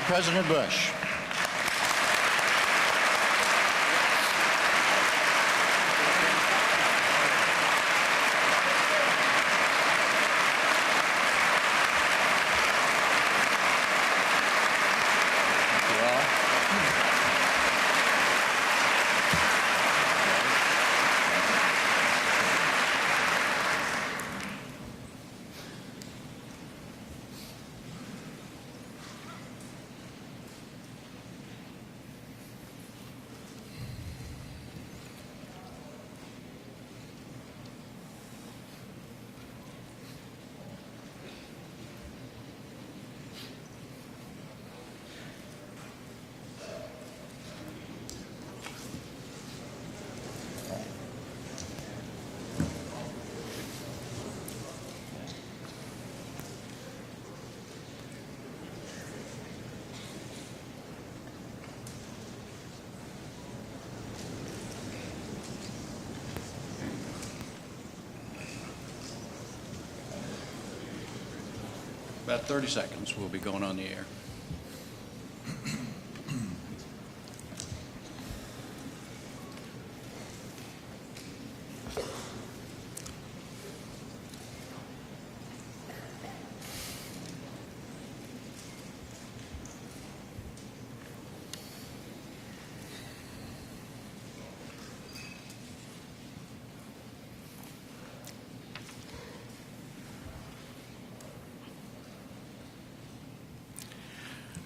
now President Bush. About 30 seconds, we'll be going on the air.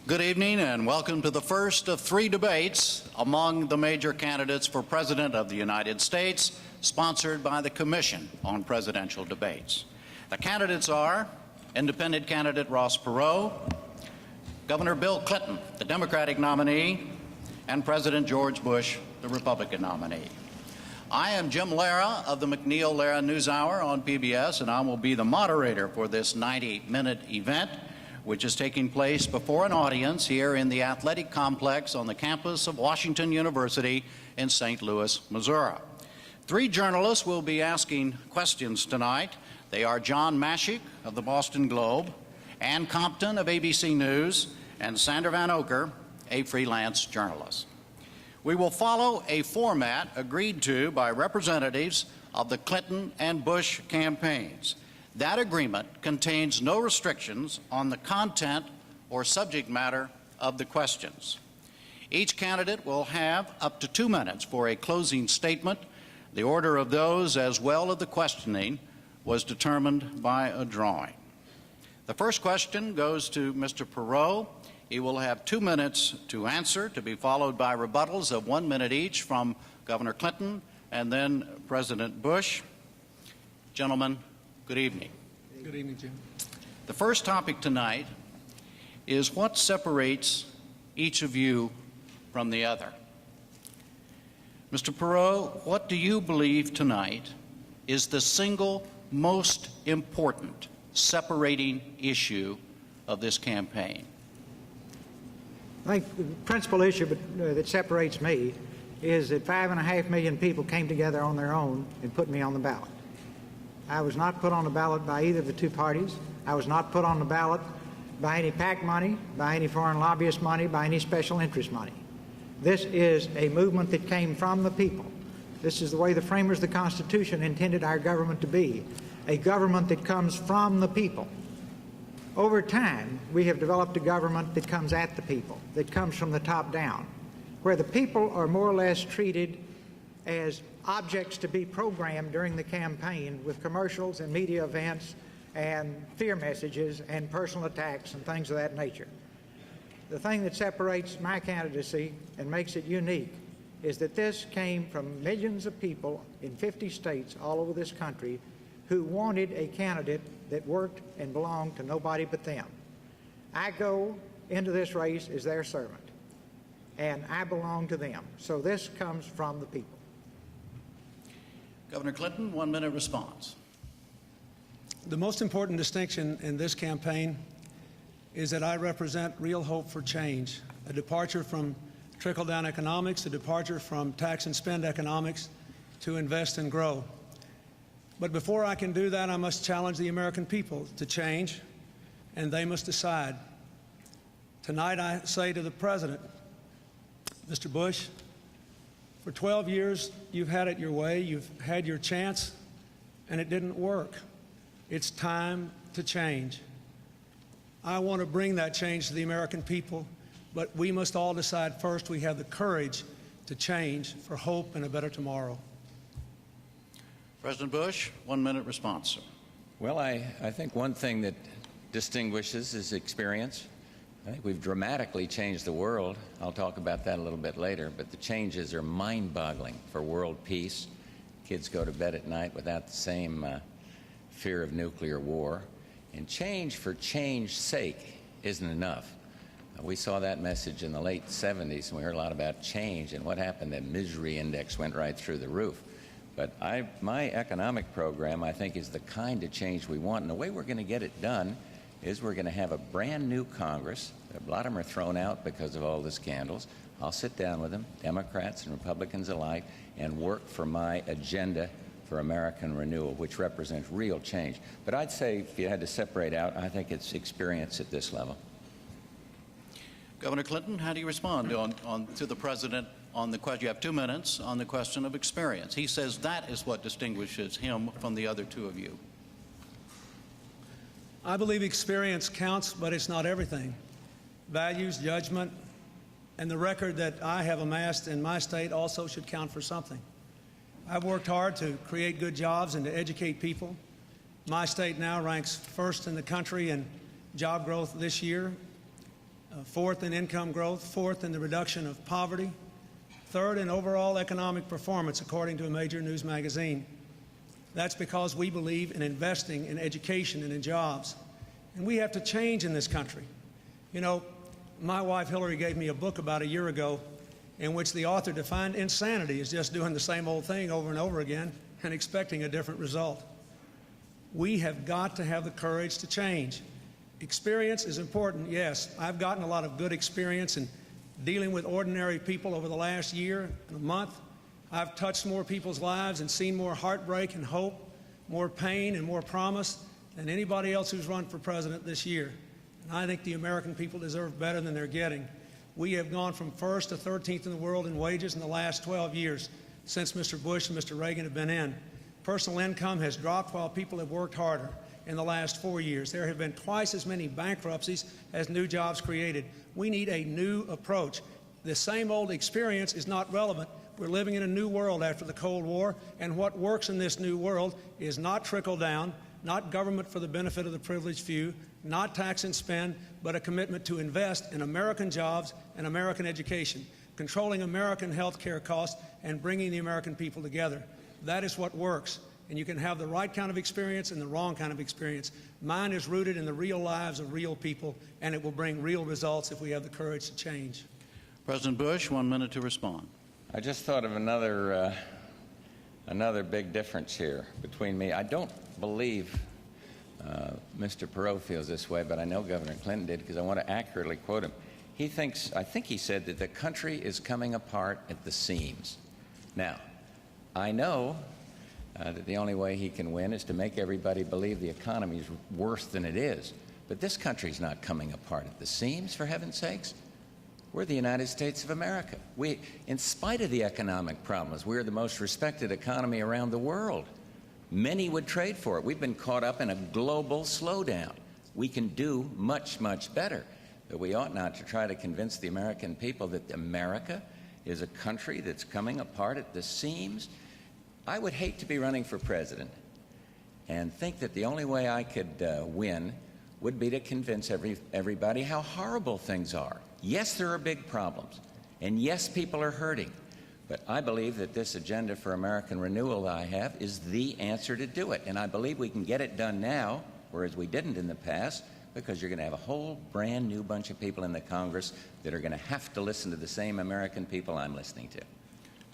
Good evening and welcome to the first of 3 debates among the major candidates for President of the United States, sponsored by the Commission on Presidential Debates. The candidates are Independent candidate Ross Perot, Governor Bill Clinton, the Democratic nominee, and President George Bush, the Republican nominee. I am Jim Lara of the McNeil-Lara NewsHour on PBS, and I will be the moderator for this 90-minute event, which is taking place before an audience here in the athletic complex on the campus of Washington University in St. Louis, Missouri. 3 journalists will be asking questions tonight. They are John Mashik of the Boston Globe, Ann Compton of ABC News, and Sandra Van Oker, a freelance journalist. We will follow a format agreed to by representatives of the Clinton and Bush campaigns. That agreement contains no restrictions on the content or subject matter of the questions. Each candidate will have up to 2 minutes for a closing statement. The order of those, as well as the questioning, was determined by a drawing. The first question goes to Mr. Perot. He will have 2 minutes to answer, to be followed by rebuttals of 1 minute each from Governor Clinton and then President Bush. Gentlemen, good evening. Good evening, Jim. The first topic tonight is what separates each of you from the other. Mr. Perot, what do you believe tonight is the single most important separating issue of this campaign? I think the principal issue that separates me is that 5.5 million people came together on their own and put me on the ballot. I was not put on the ballot by either of the 2 parties. I was not put on the ballot by any PAC money, by any foreign lobbyist money, by any special interest money. This is a movement that came from the people. This is the way the framers of the Constitution intended our government to be, a government that comes from the people. Over time, we have developed a government that comes at the people, that comes from the top down, where the people are more or less treated as objects to be programmed during the campaign with commercials and media events and fear messages and personal attacks and things of that nature. The thing that separates my candidacy and makes it unique is that this came from millions of people in 50 states all over this country who wanted a candidate that worked and belonged to nobody but them. I go into this race as their servant, and I belong to them. So this comes from the people. Governor Clinton, 1 minute response. The most important distinction in this campaign is that I represent real hope for change, a departure from trickle-down economics, a departure from tax and spend economics to invest and grow. But before I can do that, I must challenge the American people to change, and they must decide. Tonight I say to the President, Mr. Bush, for 12 years you've had it your way, you've had your chance, and it didn't work. It's time to change. I want to bring that change to the American people, but we must all decide first we have the courage to change for hope and a better tomorrow. President Bush, 1 minute response, sir. Well, I think one thing that distinguishes is experience. I think we've dramatically changed the world. I'll talk about that a little bit later, but the changes are mind-boggling for world peace. Kids go to bed at night without the same fear of nuclear war. And change for change's sake isn't enough. We saw that message in the late 70s, and we heard a lot about change, and what happened, that misery index went right through the roof. But my economic program, I think, is the kind of change we want. And the way we're going to get it done is we're going to have a brand new Congress. A lot of them are thrown out because of all the scandals. I'll sit down with them, Democrats and Republicans alike, and work for my agenda for American renewal, which represents real change. But I'd say if you had to separate out, I think it's experience at this level. Governor Clinton, how do you respond to the President on the question? You have 2 minutes on the question of experience. He says that is what distinguishes him from the other two of you. I believe experience counts, but it's not everything. Values, judgment, and the record that I have amassed in my state also should count for something. I've worked hard to create good jobs and to educate people. My state now ranks first in the country in job growth this year, fourth in income growth, fourth in the reduction of poverty, third in overall economic performance, according to a major news magazine. That's because we believe in investing in education and in jobs. And we have to change in this country. You know, my wife Hillary gave me a book about a year ago in which the author defined insanity as just doing the same old thing over and over again and expecting a different result. We have got to have the courage to change. Experience is important, yes. I've gotten a lot of good experience in dealing with ordinary people over the last year and a month. I've touched more people's lives and seen more heartbreak and hope, more pain and more promise than anybody else who's run for president this year. And I think the American people deserve better than they're getting. We have gone from first to 13th in the world in wages in the last 12 years since Mr. Bush and Mr. Reagan have been in. Personal income has dropped while people have worked harder in the last 4 years. There have been twice as many bankruptcies as new jobs created. We need a new approach. The same old experience is not relevant. We're living in a new world after the Cold War, and what works in this new world is not trickle down, not government for the benefit of the privileged few, not tax and spend, but a commitment to invest in American jobs and American education, controlling American health care costs, and bringing the American people together. That is what works. And you can have the right kind of experience and the wrong kind of experience. Mine is rooted in the real lives of real people, and it will bring real results if we have the courage to change. President Bush, 1 minute to respond. I just thought of another big difference here between me. I don't believe Mr. Perot feels this way, but I know Governor Clinton did because I want to accurately quote him. He thinks, I think he said that the country is coming apart at the seams. Now, I know that the only way he can win is to make everybody believe the economy is worse than it is. But this country's not coming apart at the seams, for heaven's sakes. We're the United States of America. We, in spite of the economic problems, we're the most respected economy around the world. Many would trade for it. We've been caught up in a global slowdown. We can do much, much better. But we ought not to try to convince the American people that America is a country that's coming apart at the seams. I would hate to be running for president and think that the only way I could win would be to convince everybody how horrible things are. Yes, there are big problems, and yes, people are hurting. But I believe that this agenda for American renewal that I have is the answer to do it. And I believe we can get it done now, whereas we didn't in the past, because you're going to have a whole brand new bunch of people in the Congress that are going to have to listen to the same American people I'm listening to.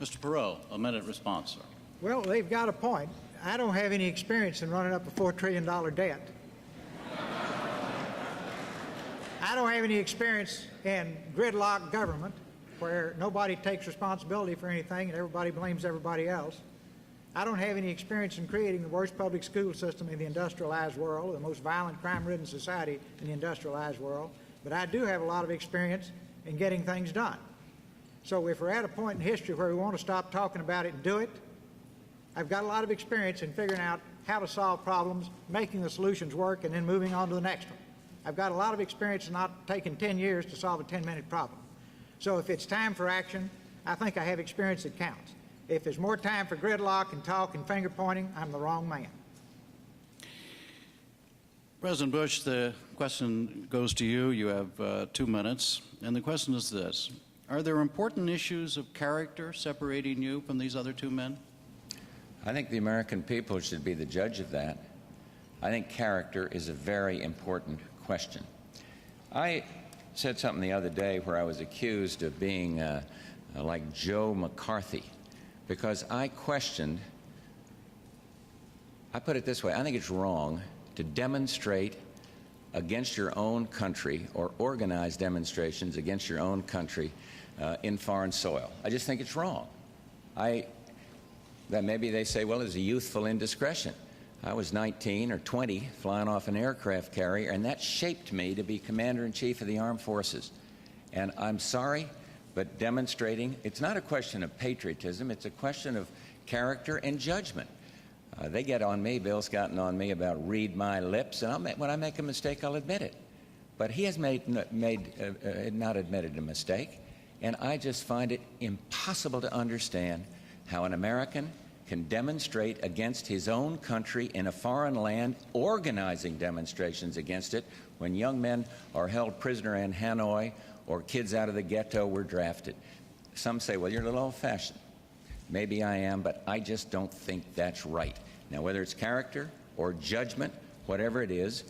Mr. Perot, a minute response, sir. Well, they've got a point. I don't have any experience in running up a $4 trillion debt. I don't have any experience in gridlock government where nobody takes responsibility for anything and everybody blames everybody else. I don't have any experience in creating the worst public school system in the industrialized world, the most violent, crime-ridden society in the industrialized world. but I do have a lot of experience in getting things done. So if we're at a point in history where we want to stop talking about it and do it, I've got a lot of experience in figuring out how to solve problems, making the solutions work, and then moving on to the next one. I've got a lot of experience in not taking 10 years to solve a 10-minute problem. So if it's time for action, I think I have experience that counts. If there's more time for gridlock and talk and finger pointing, I'm the wrong man. President Bush, the question goes to you. You have 2 minutes. And the question is this: are there important issues of character separating you from these other two men? I think the American people should be the judge of that. I think character is a very important question. I said something the other day where I was accused of being like Joe McCarthy, because I questioned, I put it this way, I think it's wrong to demonstrate against your own country or organize demonstrations against your own country in foreign soil. I just think it's wrong. That maybe they say, well, it's a youthful indiscretion. I was 19 or 20 flying off an aircraft carrier, and that shaped me to be Commander-in-Chief of the Armed Forces. And I'm sorry, but demonstrating, it's not a question of patriotism, it's a question of character and judgment. They get on me, Bill's gotten on me about read my lips, and when I make a mistake, I'll admit it. But he has not admitted a mistake, and I just find it impossible to understand how an American can demonstrate against his own country in a foreign land, organizing demonstrations against it, when young men are held prisoner in Hanoi or kids out of the ghetto were drafted. Some say, well, you're a little old-fashioned. Maybe I am, but I just don't think that's right. Now, whether it's character or judgment, whatever it is,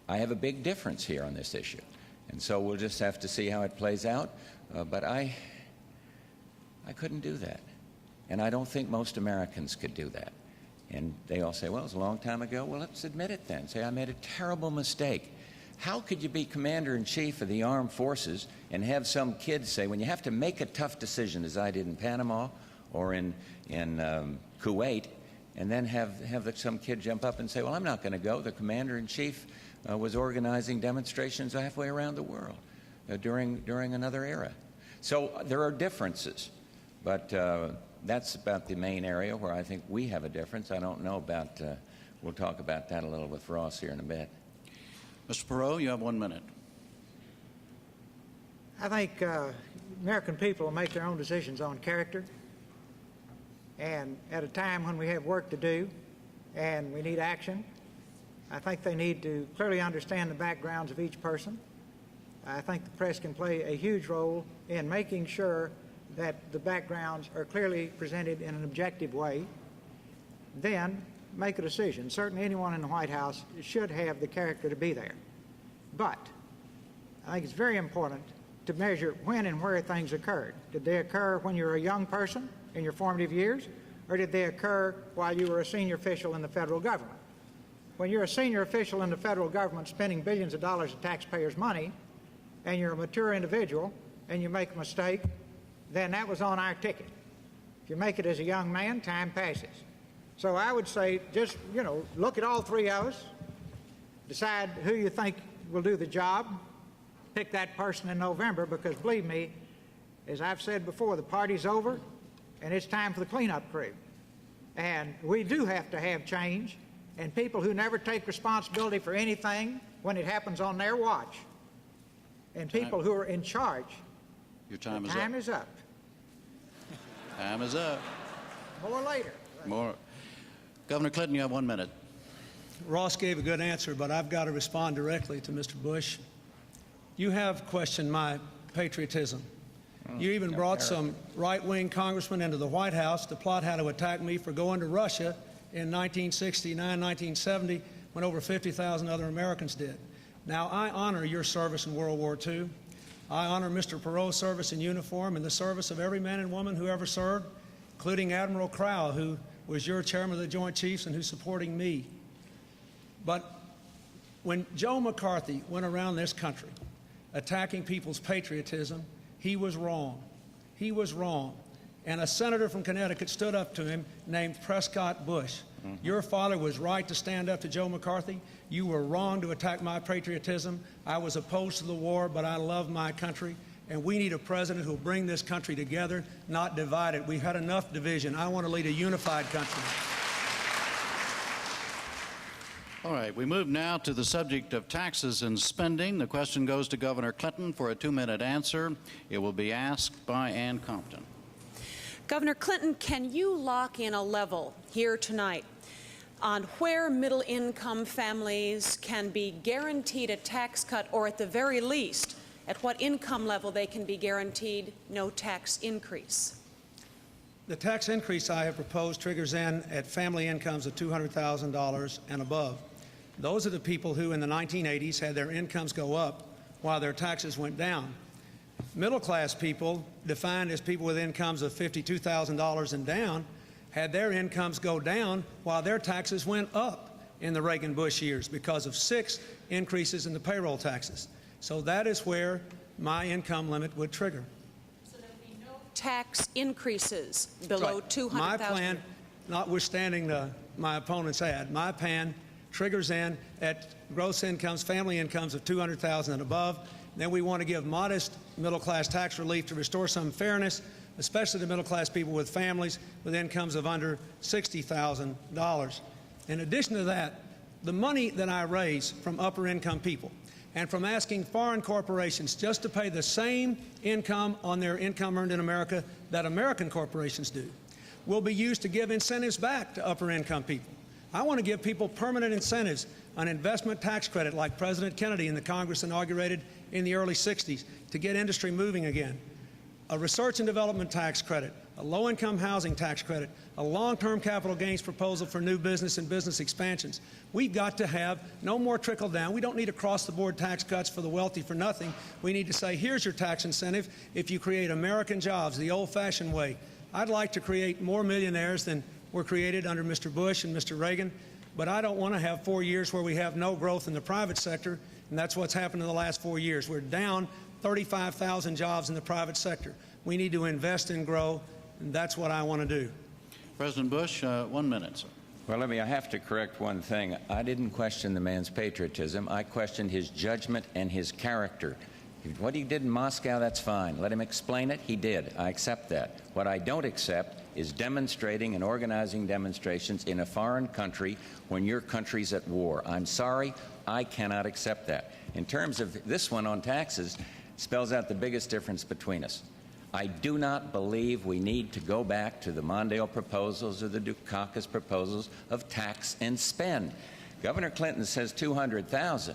I have a big difference here on this issue. And so we'll just have to see how it plays out. But I couldn't do that. And I don't think most Americans could do that. And they all say, well, it was a long time ago. Well, let's admit it then. Say, I made a terrible mistake. How could you be Commander-in-Chief of the Armed Forces and have some kids say, when you have to make a tough decision, as I did in Panama or in Kuwait, and then have some kid jump up and say, well, I'm not going to go. The Commander-in-Chief was organizing demonstrations halfway around the world during another era. So there are differences, but that's about the main area where I think we have a difference. I don't know about, we'll talk about that a little with Ross here in a bit. Mr. Perot, you have 1 minute. I think American people will make their own decisions on character. And at a time when we have work to do and we need action, I think they need to clearly understand the backgrounds of each person. I think the press can play a huge role in making sure that the backgrounds are clearly presented in an objective way. Then make a decision. Certainly anyone in the White House should have the character to be there. But I think it's very important to measure when and where things occurred. Did they occur when you were a young person in your formative years, or did they occur while you were a senior official in the federal government? When you're a senior official in the federal government spending billions of dollars of taxpayers' money, and you're a mature individual, and you make a mistake, then that was on our ticket. If you make it as a young man, time passes. So I would say just, look at all three of us, decide who you think will do the job, pick that person in November, because believe me, as I've said before, the party's over, and it's time for the cleanup crew. And we do have to have change, and people who never take responsibility for anything when it happens on their watch, and people who are in charge. Your time is up. Time is up. More later. More. Governor Clinton, you have 1 minute. Ross gave a good answer, but I've got to respond directly to Mr. Bush. You have questioned my patriotism. You even brought some right-wing congressmen into the White House to plot how to attack me for going to Russia in 1969, 1970, when over 50,000 other Americans did. Now, I honor your service in World War II. I honor Mr. Perot's service in uniform and the service of every man and woman who ever served, including Admiral Crowell, who was your chairman of the Joint Chiefs and who's supporting me. But when Joe McCarthy went around this country attacking people's patriotism, he was wrong. He was wrong. and a senator from Connecticut stood up to him named Prescott Bush. Your father was right to stand up to Joe McCarthy. You were wrong to attack my patriotism. I was opposed to the war, but I love my country. And we need a president who will bring this country together, not divide it. We've had enough division. I want to lead a unified country. All right, we move now to the subject of taxes and spending. The question goes to Governor Clinton for a 2-minute answer. It will be asked by Ann Compton. Governor Clinton, can you lock in a level here tonight on where middle-income families can be guaranteed a tax cut, or at the very least, at what income level they can be guaranteed no tax increase? The tax increase I have proposed triggers in at family incomes of $200,000 and above. Those are the people who in the 1980s had their incomes go up while their taxes went down. Middle-class people, defined as people with incomes of $52,000 and down, had their incomes go down while their taxes went up in the Reagan-Bush years because of 6 increases in the payroll taxes. So that is where my income limit would trigger. So there would be no tax increases below $200,000. My plan, notwithstanding my opponent's ad, my plan triggers in at gross incomes, family incomes of $200,000 and above. Then we want to give modest middle-class tax relief to restore some fairness, especially to middle-class people with families with incomes of under $60,000. In addition to that, the money that I raise from upper-income people and from asking foreign corporations just to pay the same income on their income earned in America that American corporations do will be used to give incentives back to upper-income people. I want to give people permanent incentives, an investment tax credit like President Kennedy and the Congress inaugurated in the early 60s to get industry moving again, a research and development tax credit, a low-income housing tax credit, a long-term capital gains proposal for new business and business expansions. We've got to have no more trickle-down. We don't need across-the-board tax cuts for the wealthy for nothing. We need to say, here's your tax incentive if you create American jobs the old-fashioned way. I'd like to create more millionaires than were created under Mr. Bush and Mr. Reagan, but I don't want to have 4 years where we have no growth in the private sector, and that's what's happened in the last 4 years. We're down 35,000 jobs in the private sector. We need to invest and grow, and that's what I want to do. President Bush, 1 minute, sir. Well, I have to correct one thing. I didn't question the man's patriotism. I questioned his judgment and his character. What he did in Moscow, that's fine. Let him explain it. He did. I accept that. What I don't accept is demonstrating and organizing demonstrations in a foreign country when your country's at war. I'm sorry. I cannot accept that. In terms of this one on taxes, spells out the biggest difference between us. I do not believe we need to go back to the Mondale proposals or the Dukakis proposals of tax and spend. Governor Clinton says $200,000,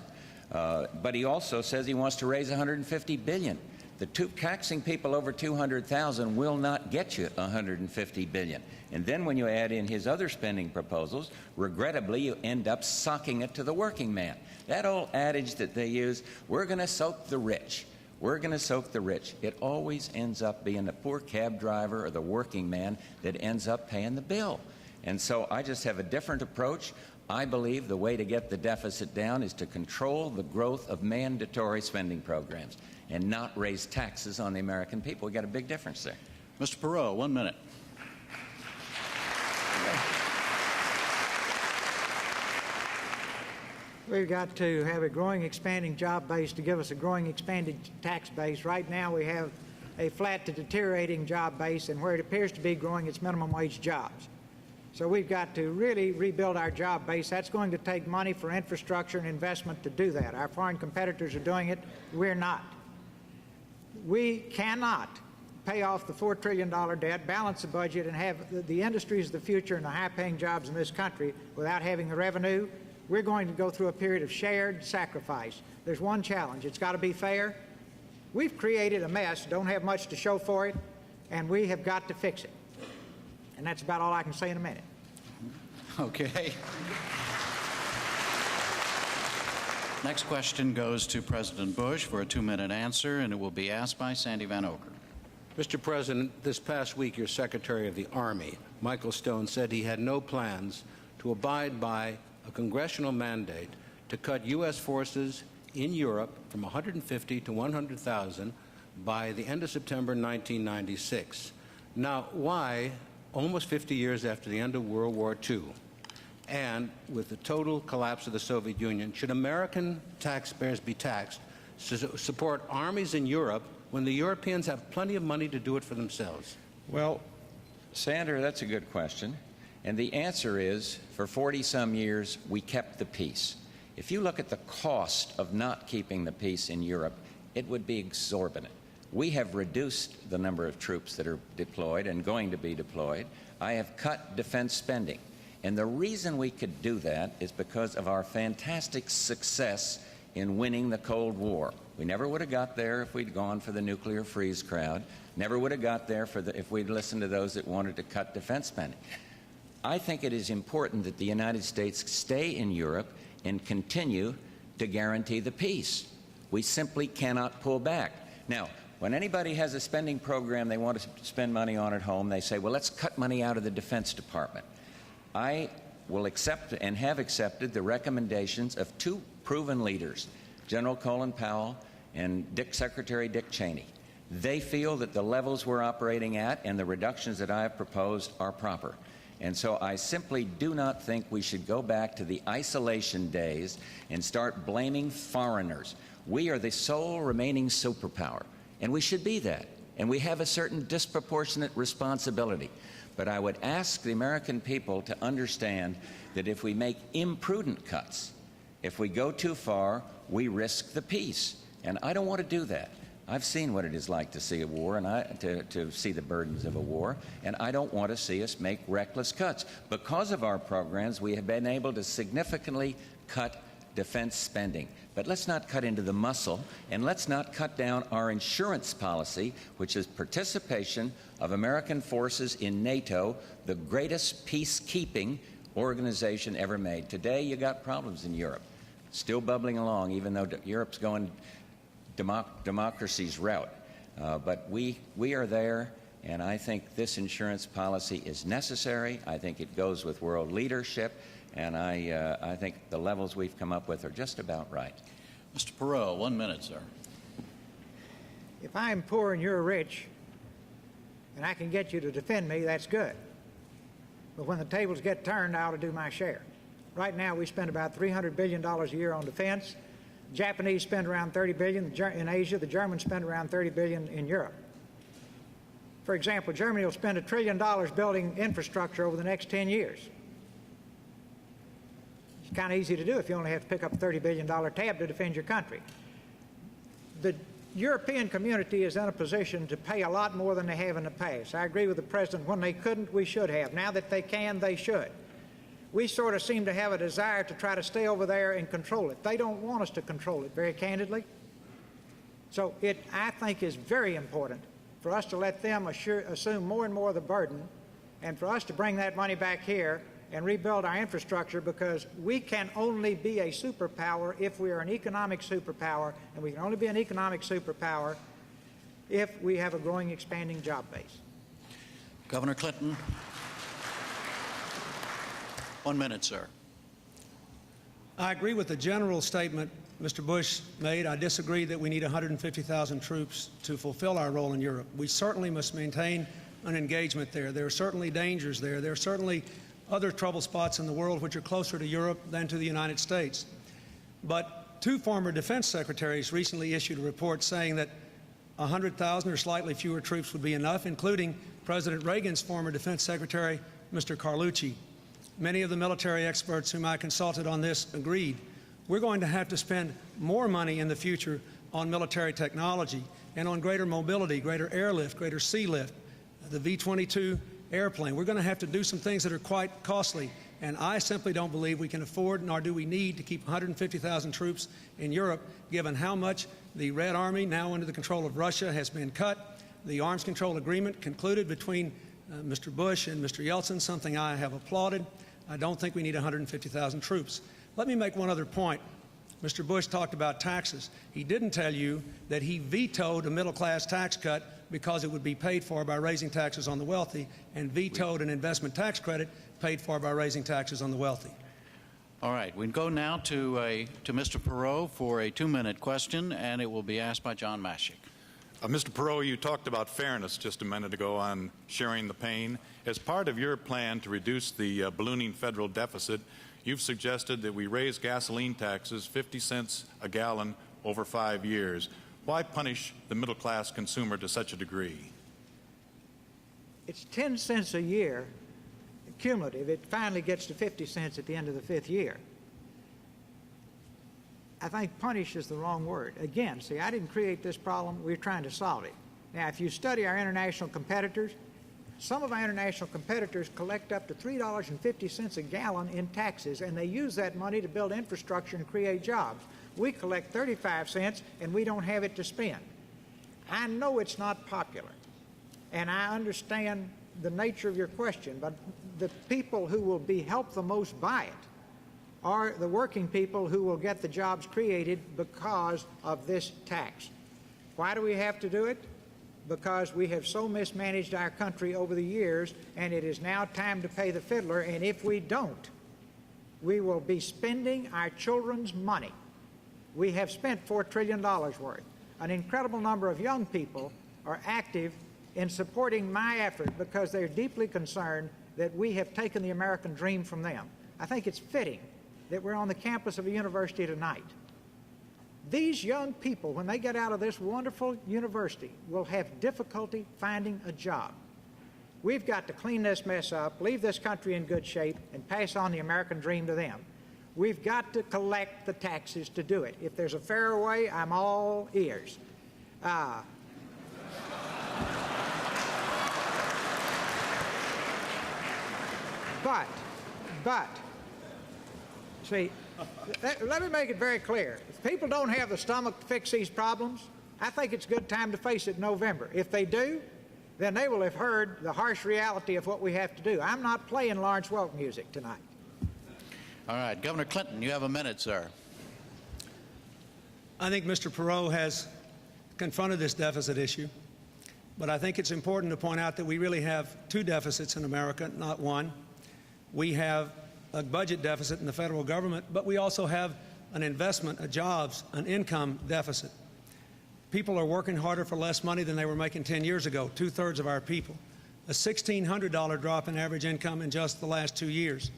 but he also says he wants to raise $150 billion. The taxing people over $200,000 will not get you $150 billion. And then when you add in his other spending proposals, regrettably, you end up socking it to the working man. That old adage that they use, we're going to soak the rich. We're going to soak the rich. It always ends up being the poor cab driver or the working man that ends up paying the bill. And so I just have a different approach. I believe the way to get the deficit down is to control the growth of mandatory spending programs and not raise taxes on the American people. We've got a big difference there. Mr. Perot, 1 minute. We've got to have a growing, expanding job base to give us a growing, expanding tax base. Right now we have a flat to deteriorating job base, and where it appears to be growing, it's minimum wage jobs. So we've got to really rebuild our job base. That's going to take money for infrastructure and investment to do that. Our foreign competitors are doing it. We're not. We cannot pay off the $4 trillion debt, balance the budget, and have the industries of the future and the high-paying jobs in this country without having the revenue. We're going to go through a period of shared sacrifice. There's one challenge. It's got to be fair. We've created a mess, don't have much to show for it, and we have got to fix it. And that's about all I can say in a minute. Okay. Next question goes to President Bush for a 2-minute answer, and it will be asked by Sandy Van Oker. Mr. President, this past week, your Secretary of the Army, Michael Stone, said he had no plans to abide by a congressional mandate to cut U.S. forces in Europe from 150 to 100,000 by the end of September 1996. Now, why, almost 50 years after the end of World War II, and with the total collapse of the Soviet Union, should American taxpayers be taxed to support armies in Europe when the Europeans have plenty of money to do it for themselves? Well, Sandra, that's a good question. And the answer is, for 40-some years, we kept the peace. If you look at the cost of not keeping the peace in Europe, it would be exorbitant. We have reduced the number of troops that are deployed and going to be deployed. I have cut defense spending. And the reason we could do that is because of our fantastic success in winning the Cold War. We never would have got there if we'd gone for the nuclear freeze crowd. Never would have got there if we'd listened to those that wanted to cut defense spending. I think it is important that the United States stay in Europe and continue to guarantee the peace. We simply cannot pull back. Now, when anybody has a spending program they want to spend money on at home, they say, well, let's cut money out of the Defense Department. I will accept and have accepted the recommendations of two proven leaders, General Colin Powell and Secretary Dick Cheney. They feel that the levels we're operating at and the reductions that I have proposed are proper. And so I simply do not think we should go back to the isolation days and start blaming foreigners. We are the sole remaining superpower, and we should be that. And we have a certain disproportionate responsibility. But I would ask the American people to understand that if we make imprudent cuts, if we go too far, we risk the peace. And I don't want to do that. I've seen what it is like to see a war and to see the burdens of a war, and I don't want to see us make reckless cuts. Because of our programs, we have been able to significantly cut defense spending. But let's not cut into the muscle, and let's not cut down our insurance policy, which is participation of American forces in NATO, the greatest peacekeeping organization ever made. Today, you got problems in Europe, still bubbling along, even though Europe's going democracy's route. But we are there, and I think this insurance policy is necessary. I think it goes with world leadership, and I think the levels we've come up with are just about right. Mr. Perot, 1 minute, sir. If I'm poor and you're rich, and I can get you to defend me, that's good. But when the tables get turned, I ought to do my share. Right now, we spend about $300 billion a year on defense. The Japanese spend around $30 billion in Asia. The Germans spend around $30 billion in Europe. For example, Germany will spend $1 trillion building infrastructure over the next 10 years. It's kind of easy to do if you only have to pick up a $30 billion tab to defend your country. The European community is in a position to pay a lot more than they have in the past. I agree with the President. When they couldn't, we should have. Now that they can, they should. We sort of seem to have a desire to try to stay over there and control it. They don't want us to control it, very candidly. So it, I think, is very important for us to let them assume more and more of the burden, and for us to bring that money back here and rebuild our infrastructure, because we can only be a superpower if we are an economic superpower, and we can only be an economic superpower if we have a growing, expanding job base. Governor Clinton. 1 minute, sir. I agree with the general statement Mr. Bush made. I disagree that we need 150,000 troops to fulfill our role in Europe. We certainly must maintain an engagement there. There are certainly dangers there. There are certainly other trouble spots in the world which are closer to Europe than to the United States. But two former defense secretaries recently issued a report saying that 100,000 or slightly fewer troops would be enough, including President Reagan's former defense secretary, Mr. Carlucci. Many of the military experts whom I consulted on this agreed. We're going to have to spend more money in the future on military technology and on greater mobility, greater airlift, greater sea lift, the V-22 airplane. We're going to have to do some things that are quite costly, and I simply don't believe we can afford, nor do we need, to keep 150,000 troops in Europe, given how much the Red Army, now under the control of Russia, has been cut. The arms control agreement concluded between Mr. Bush and Mr. Yeltsin, something I have applauded. I don't think we need 150,000 troops. Let me make one other point. Mr. Bush talked about taxes. He didn't tell you that he vetoed a middle-class tax cut because it would be paid for by raising taxes on the wealthy, and vetoed an investment tax credit paid for by raising taxes on the wealthy. All right, we go now to Mr. Perot for a 2-minute question, and it will be asked by John Mashik. Mr. Perot, you talked about fairness just a minute ago on sharing the pain. As part of your plan to reduce the ballooning federal deficit, you've suggested that we raise gasoline taxes 50 cents a gallon over 5 years. Why punish the middle-class consumer to such a degree? It's 10 cents a year cumulative. It finally gets to 50 cents at the end of the 5th year. I think punish is the wrong word. Again, see, I didn't create this problem. We're trying to solve it. Now, if you study our international competitors, some of our international competitors collect up to $3.50 a gallon in taxes, and they use that money to build infrastructure and create jobs. We collect 35 cents, and we don't have it to spend. I know it's not popular, and I understand the nature of your question, but the people who will be helped the most by it are the working people who will get the jobs created because of this tax. Why do we have to do it? Because we have so mismanaged our country over the years, and it is now time to pay the fiddler, and if we don't, we will be spending our children's money. We have spent $4 trillion worth. An incredible number of young people are active in supporting my effort because they're deeply concerned that we have taken the American dream from them. I think it's fitting that we're on the campus of a university tonight. These young people, when they get out of this wonderful university, will have difficulty finding a job. We've got to clean this mess up, leave this country in good shape, and pass on the American dream to them. We've got to collect the taxes to do it. If there's a fairer way, I'm all ears. But, see, let me make it very clear. If people don't have the stomach to fix these problems, I think it's a good time to face it in November. If they do, then they will have heard the harsh reality of what we have to do. I'm not playing Lawrence Welk music tonight. All right, Governor Clinton, you have a minute, sir. I think Mr. Perot has confronted this deficit issue, but I think it's important to point out that we really have two deficits in America, not one. We have a budget deficit in the federal government, but we also have an investment, a jobs, an income deficit. People are working harder for less money than they were making 10 years ago, 2/3 of our people. A $1,600 drop in average income in just the last 2 years.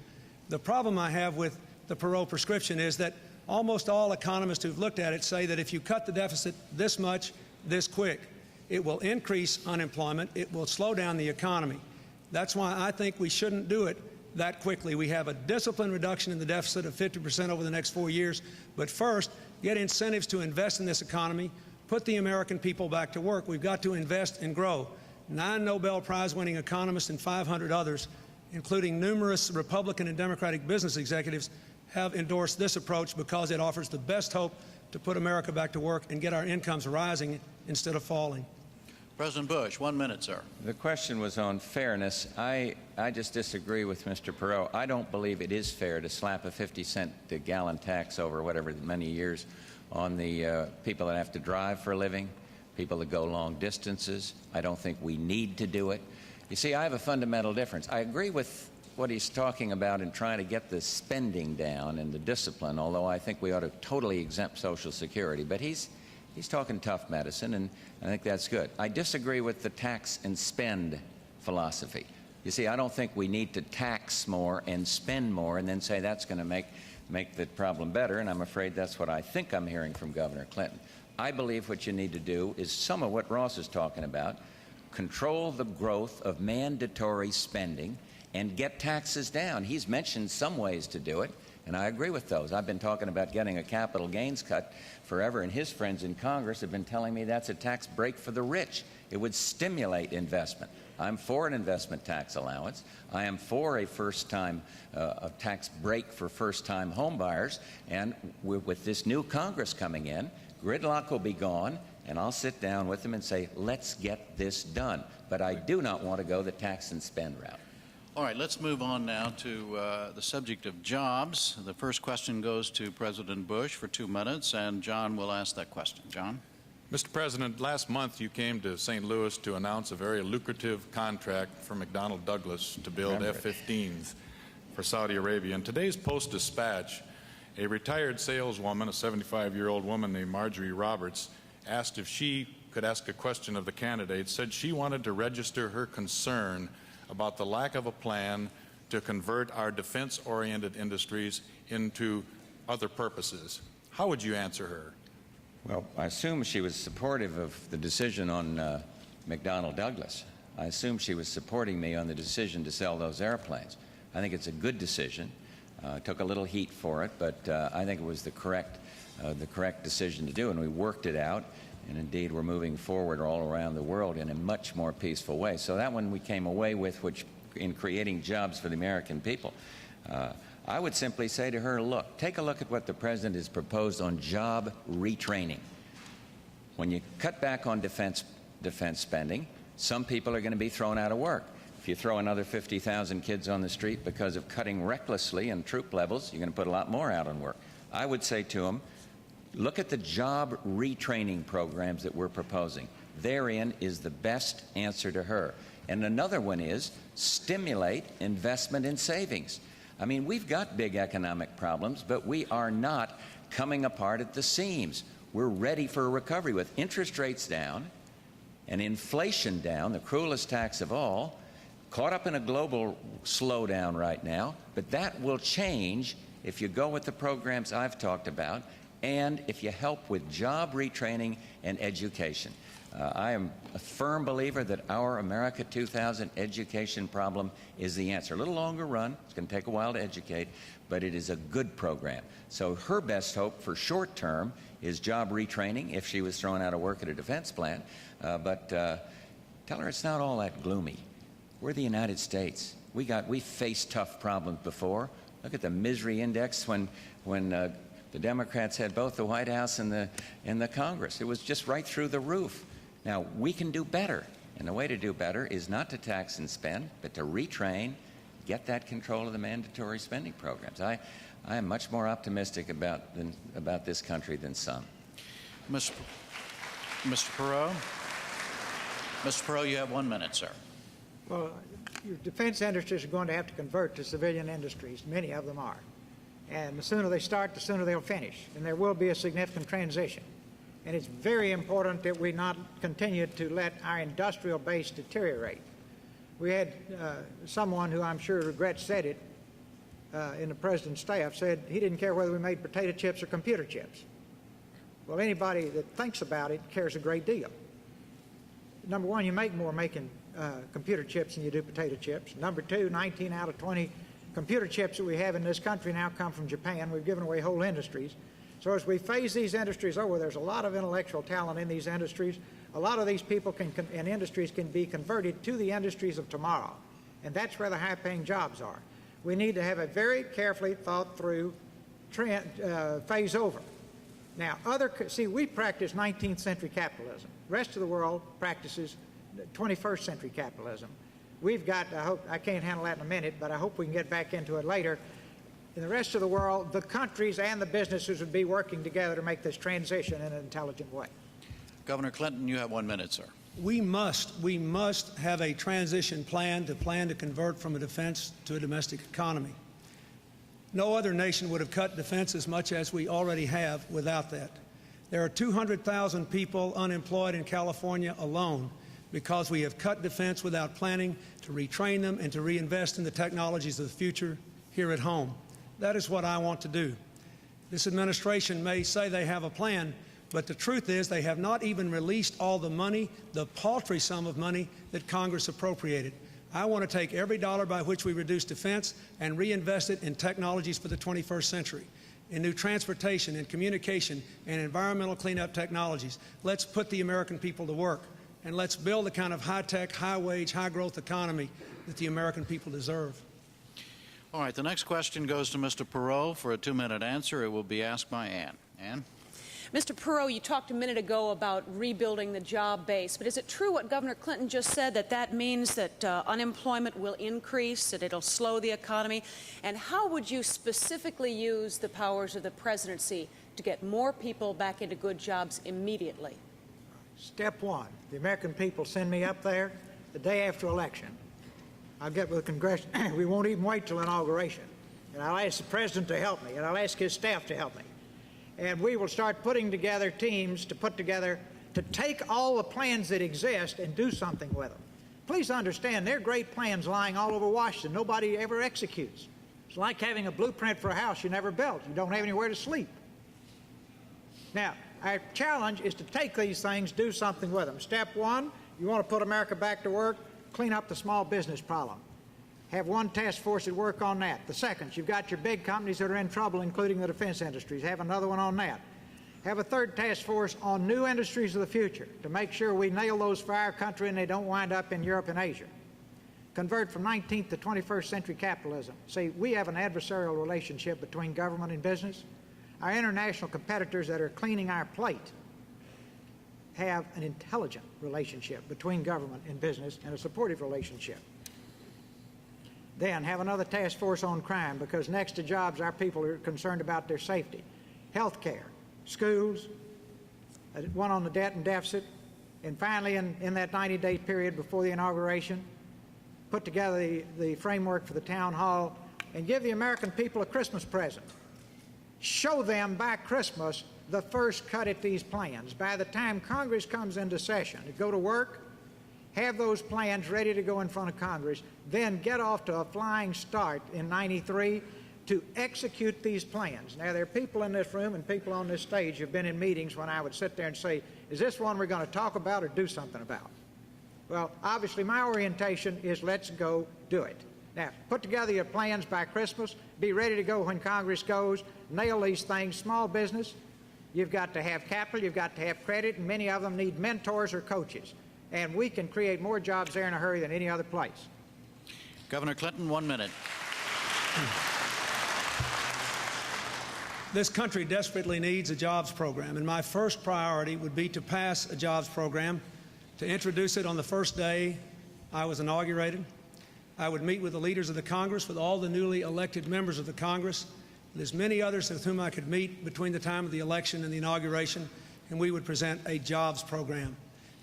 The problem I have with the Perot prescription is that almost all economists who've looked at it say that if you cut the deficit this much, this quick, it will increase unemployment, it will slow down the economy. That's why I think we shouldn't do it that quickly. We have a disciplined reduction in the deficit of 50% over the next 4 years, but first, get incentives to invest in this economy, put the American people back to work. We've got to invest and grow. 9 Nobel Prize-winning economists and 500 others, including numerous Republican and Democratic business executives, have endorsed this approach because it offers the best hope to put America back to work and get our incomes rising instead of falling. President Bush, 1 minute, sir. The question was on fairness. I just disagree with Mr. Perot. I don't believe it is fair to slap a 50-cent a gallon tax over whatever many years on the people that have to drive for a living, people that go long distances. I don't think we need to do it. You see, I have a fundamental difference. I agree with what he's talking about in trying to get the spending down and the discipline, although I think we ought to totally exempt Social Security. But he's talking tough medicine, and I think that's good. I disagree with the tax and spend philosophy. You see, I don't think we need to tax more and spend more and then say that's going to make the problem better, and I'm afraid that's what I think I'm hearing from Governor Clinton. I believe what you need to do is some of what Ross is talking about, control the growth of mandatory spending and get taxes down. He's mentioned some ways to do it, and I agree with those. I've been talking about getting a capital gains cut forever, and his friends in Congress have been telling me that's a tax break for the rich. It would stimulate investment. I'm for an investment tax allowance. I am for a first-time a tax break for first-time home buyers, and with this new Congress coming in, gridlock will be gone, and I'll sit down with them and say, let's get this done. But I do not want to go the tax and spend route. All right, let's move on now to the subject of jobs. The first question goes to President Bush for 2 minutes, and John will ask that question. John? Mr. President, last month you came to St. Louis to announce a very lucrative contract for McDonnell Douglas to build F-15s for Saudi Arabia. In today's Post-Dispatch, a retired saleswoman, a 75-year-old woman named Marjorie Roberts, asked if she could ask a question of the candidate, said she wanted to register her concern about the lack of a plan to convert our defense-oriented industries into other purposes. How would you answer her? Well, I assume she was supportive of the decision on McDonnell Douglas. I assume she was supporting me on the decision to sell those airplanes. I think it's a good decision. Took a little heat for it, but I think it was the correct decision to do, and we worked it out. And indeed, we're moving forward all around the world in a much more peaceful way. So that one we came away with, which in creating jobs for the American people. I would simply say to her, look, take a look at what the President has proposed on job retraining. When you cut back on defense spending, some people are going to be thrown out of work. If you throw another 50,000 kids on the street because of cutting recklessly in troop levels, you're going to put a lot more out on work. I would say to them, look at the job retraining programs that we're proposing. Therein is the best answer to her. And another one is stimulate investment in savings. I mean, we've got big economic problems, but we are not coming apart at the seams. We're ready for a recovery with interest rates down and inflation down, the cruelest tax of all, caught up in a global slowdown right now, but that will change if you go with the programs I've talked about and if you help with job retraining and education. I am a firm believer that our America 2000 education problem is the answer. A little longer run, it's going to take a while to educate, but it is a good program. So her best hope for short term is job retraining if she was thrown out of work at a defense plant. But tell her it's not all that gloomy. We're the United States. We faced tough problems before. Look at the misery index when the Democrats had both the White House and the Congress. It was just right through the roof. Now, we can do better, and the way to do better is not to tax and spend, but to retrain, get that control of the mandatory spending programs. I am much more optimistic about this country than some. Mr. Perot? Mr. Perot, you have 1 minute, sir. Well, your defense industries are going to have to convert to civilian industries. Many of them are. And the sooner they start, the sooner they'll finish. And there will be a significant transition. And it's very important that we not continue to let our industrial base deteriorate. We had someone who I'm sure regrets said it in the President's staff, said he didn't care whether we made potato chips or computer chips. Well, anybody that thinks about it cares a great deal. Number one, you make more making computer chips than you do potato chips. Number two, 19 out of 20 computer chips that we have in this country now come from Japan. We've given away whole industries. So as we phase these industries over, there's a lot of intellectual talent in these industries. A lot of these people and industries can be converted to the industries of tomorrow. And that's where the high-paying jobs are. We need to have a very carefully thought-through phase over. Now, we practice 19th century capitalism. The rest of the world practices 21st century capitalism. We've got, I can't handle that in a minute, but I hope we can get back into it later. In the rest of the world, the countries and the businesses would be working together to make this transition in an intelligent way. Governor Clinton, you have 1 minute, sir. We must have a transition plan to convert from a defense to a domestic economy. No other nation would have cut defense as much as we already have without that. There are 200,000 people unemployed in California alone because we have cut defense without planning to retrain them and to reinvest in the technologies of the future here at home. That is what I want to do. This administration may say they have a plan, but the truth is they have not even released all the money, the paltry sum of money that Congress appropriated. I want to take every dollar by which we reduce defense and reinvest it in technologies for the 21st century, in new transportation and communication and environmental cleanup technologies. Let's put the American people to work, and let's build the kind of high-tech, high-wage, high-growth economy that the American people deserve. All right, the next question goes to Mr. Perot for a 2-minute answer. It will be asked by Ann. Ann? Mr. Perot, you talked a minute ago about rebuilding the job base, but is it true what Governor Clinton just said, that that means that unemployment will increase, that it'll slow the economy? And how would you specifically use the powers of the presidency to get more people back into good jobs immediately? Step one, the American people send me up there the day after election. I'll get with the Congress. We won't even wait till inauguration. And I'll ask the President to help me, and I'll ask his staff to help me. And we will start putting together teams to put together to take all the plans that exist and do something with them. Please understand, there are great plans lying all over Washington nobody ever executes. It's like having a blueprint for a house you never built. You don't have anywhere to sleep. Now, our challenge is to take these things, do something with them. Step one, you want to put America back to work, clean up the small business problem. Have one task force that work on that. The second, you've got your big companies that are in trouble, including the defense industries. Have another one on that. Have a third task force on new industries of the future to make sure we nail those for our country and they don't wind up in Europe and Asia. Convert from 19th to 21st century capitalism. See, we have an adversarial relationship between government and business. Our international competitors that are cleaning our plate have an intelligent relationship between government and business and a supportive relationship. Then have another task force on crime, because next to jobs, our people are concerned about their safety. Health care, schools, one on the debt and deficit, and finally in that 90-day period before the inauguration, put together the framework for the town hall and give the American people a Christmas present. Show them by Christmas the first cut at these plans. By the time Congress comes into session to go to work, have those plans ready to go in front of Congress, then get off to a flying start in '93 to execute these plans. Now, there are people in this room and people on this stage who have been in meetings when I would sit there and say, is this one we're going to talk about or do something about? Well, obviously, my orientation is let's go do it. Now, put together your plans by Christmas, be ready to go when Congress goes, nail these things. Small business, you've got to have capital, you've got to have credit, and many of them need mentors or coaches. And we can create more jobs there in a hurry than any other place. Governor Clinton, 1 minute. This country desperately needs a jobs program, and my first priority would be to pass a jobs program, to introduce it on the first day I was inaugurated. I would meet with the leaders of the Congress, with all the newly elected members of the Congress, and there's many others with whom I could meet between the time of the election and the inauguration, and we would present a jobs program.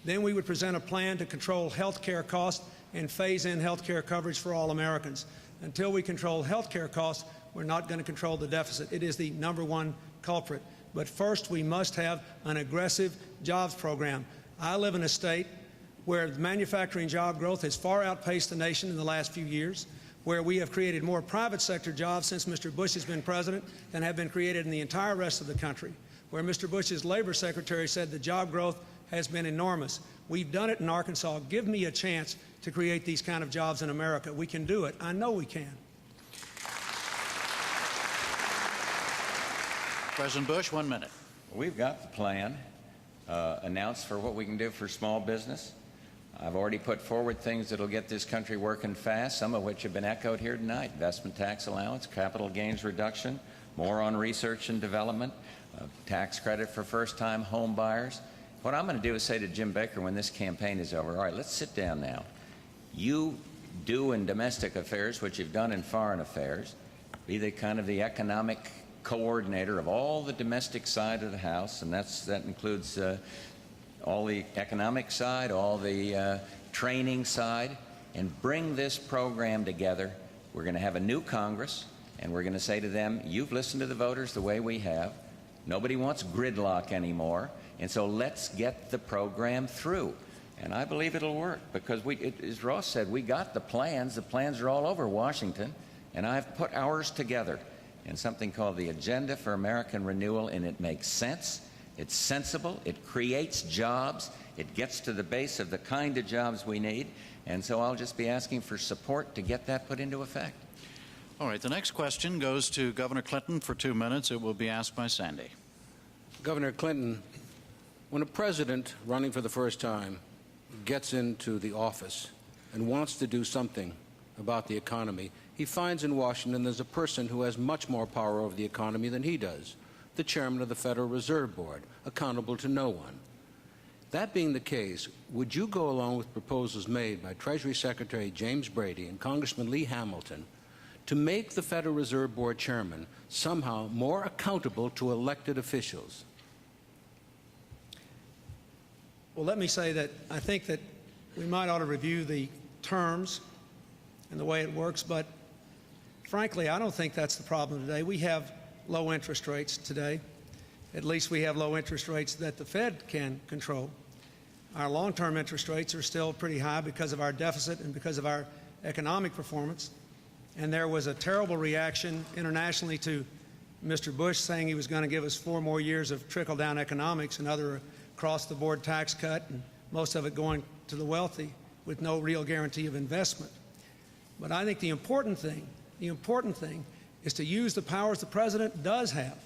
Then we would present a plan to control health care costs and phase in health care coverage for all Americans. Until we control health care costs, we're not going to control the deficit. It is the #1 culprit. But first, we must have an aggressive jobs program. I live in a state where manufacturing job growth has far outpaced the nation in the last few years, where we have created more private sector jobs since Mr. Bush has been president than have been created in the entire rest of the country, where Mr. Bush's labor secretary said the job growth has been enormous. We've done it in Arkansas. Give me a chance to create these kind of jobs in America. We can do it. I know we can. President Bush, 1 minute. We've got the plan announced for what we can do for small business. I've already put forward things that will get this country working fast, some of which have been echoed here tonight. Investment tax allowance, capital gains reduction, more on research and development, tax credit for first-time home buyers. What I'm going to do is say to Jim Baker when this campaign is over, all right, let's sit down now. You do in domestic affairs what you've done in foreign affairs. Be the kind of the economic coordinator of all the domestic side of the house, and that includes all the economic side, all the training side, and bring this program together. We're going to have a new Congress, and we're going to say to them, you've listened to the voters the way we have. Nobody wants gridlock anymore, and so let's get the program through. And I believe it'll work, because as Ross said, we got the plans. The plans are all over Washington, and I've put ours together in something called the Agenda for American Renewal, and it makes sense. It's sensible. It creates jobs. It gets to the base of the kind of jobs we need. And so I'll just be asking for support to get that put into effect. All right, the next question goes to Governor Clinton for 2 minutes. It will be asked by Sandy. Governor Clinton, when a president running for the first time gets into the office and wants to do something about the economy, he finds in Washington there's a person who has much more power over the economy than he does, the chairman of the Federal Reserve Board, accountable to no one. That being the case, would you go along with proposals made by Treasury Secretary James Brady and Congressman Lee Hamilton to make the Federal Reserve Board chairman somehow more accountable to elected officials? Well, let me say that I think that we might ought to review the terms and the way it works, but frankly, I don't think that's the problem today. We have low interest rates today. At least we have low interest rates that the Fed can control. Our long-term interest rates are still pretty high because of our deficit and because of our economic performance. And there was a terrible reaction internationally to Mr. Bush saying he was going to give us 4 more years of trickle-down economics, another across-the-board tax cut, and most of it going to the wealthy with no real guarantee of investment. But I think the important thing is to use the powers the president does have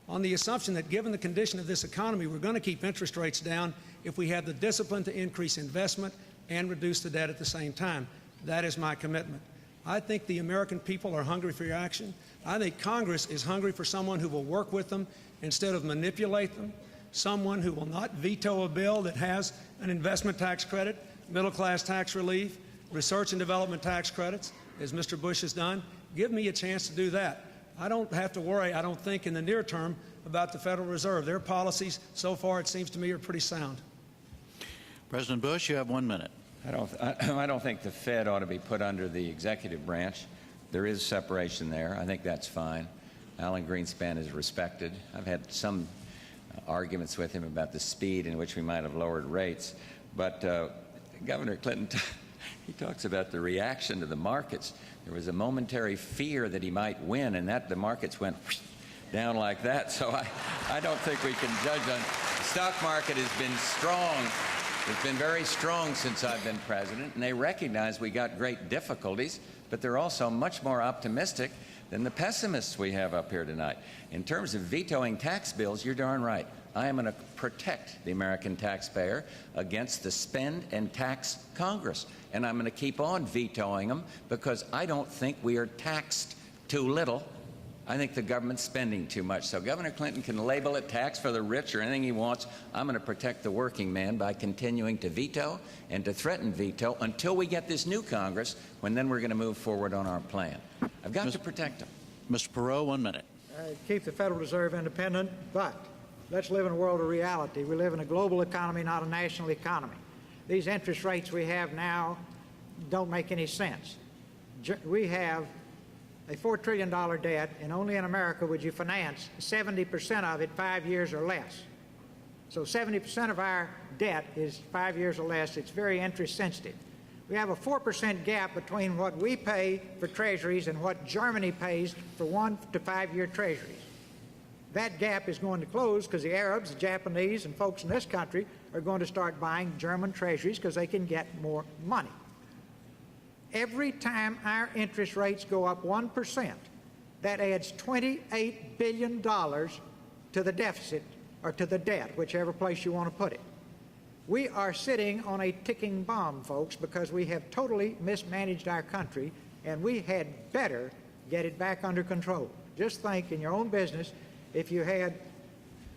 on the assumption that given the condition of this economy, we're going to keep interest rates down if we have the discipline to increase investment and reduce the debt at the same time. That is my commitment. I think the American people are hungry for your action. I think Congress is hungry for someone who will work with them instead of manipulate them, someone who will not veto a bill that has an investment tax credit, middle-class tax relief, research and development tax credits, as Mr. Bush has done. Give me a chance to do that. I don't have to worry, I don't think, in the near term about the Federal Reserve. Their policies, so far, it seems to me, are pretty sound. President Bush, you have 1 minute. I don't think the Fed ought to be put under the executive branch. There is separation there. I think that's fine. Alan Greenspan is respected. I've had some arguments with him about the speed in which we might have lowered rates. But Governor Clinton, he talks about the reaction to the markets. There was a momentary fear that he might win, and that the markets went down like that. So I don't think we can judge on. The stock market has been strong. It's been very strong since I've been president, and they recognize we got great difficulties, but they're also much more optimistic than the pessimists we have up here tonight. In terms of vetoing tax bills, you're darn right. I am going to protect the American taxpayer against the spend and tax Congress, and I'm going to keep on vetoing them because I don't think we are taxed too little. I think the government's spending too much. So Governor Clinton can label it tax for the rich or anything he wants. I'm going to protect the working man by continuing to veto and to threaten veto until we get this new Congress, when then we're going to move forward on our plan. I've got to protect them. Mr. Perot, 1 minute. Keep the Federal Reserve independent, but let's live in a world of reality. We live in a global economy, not a national economy. These interest rates we have now don't make any sense. We have a $4 trillion debt, and only in America would you finance 70% of it 5 years or less. So 70% of our debt is 5 years or less. It's very interest sensitive. We have a 4% gap between what we pay for treasuries and what Germany pays for 1 to 5 year treasuries. That gap is going to close because the Arabs, the Japanese, and folks in this country are going to start buying German treasuries because they can get more money. Every time our interest rates go up 1%, that adds $28 billion to the deficit, or to the debt, whichever place you want to put it. We are sitting on a ticking bomb, folks, because we have totally mismanaged our country, and we had better get it back under control. Just think, in your own business, if you had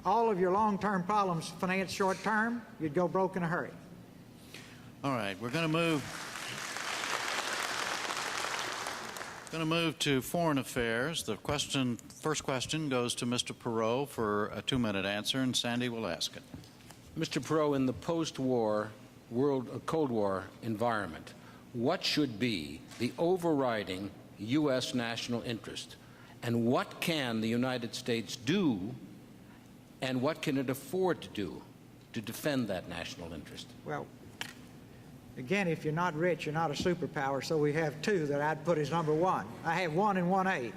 all of your long-term problems financed short-term, you'd go broke in a hurry. All right, we're going to move to foreign affairs. The first question goes to Mr. Perot for a 2-minute answer, and Sandy will ask it. Mr. Perot, in the post-war Cold War environment, what should be the overriding U.S. national interest? And what can the United States do, and what can it afford to do to defend that national interest? Well, again, if you're not rich, you're not a superpower, so we have two that I'd put as number one. I have 1 and 1A.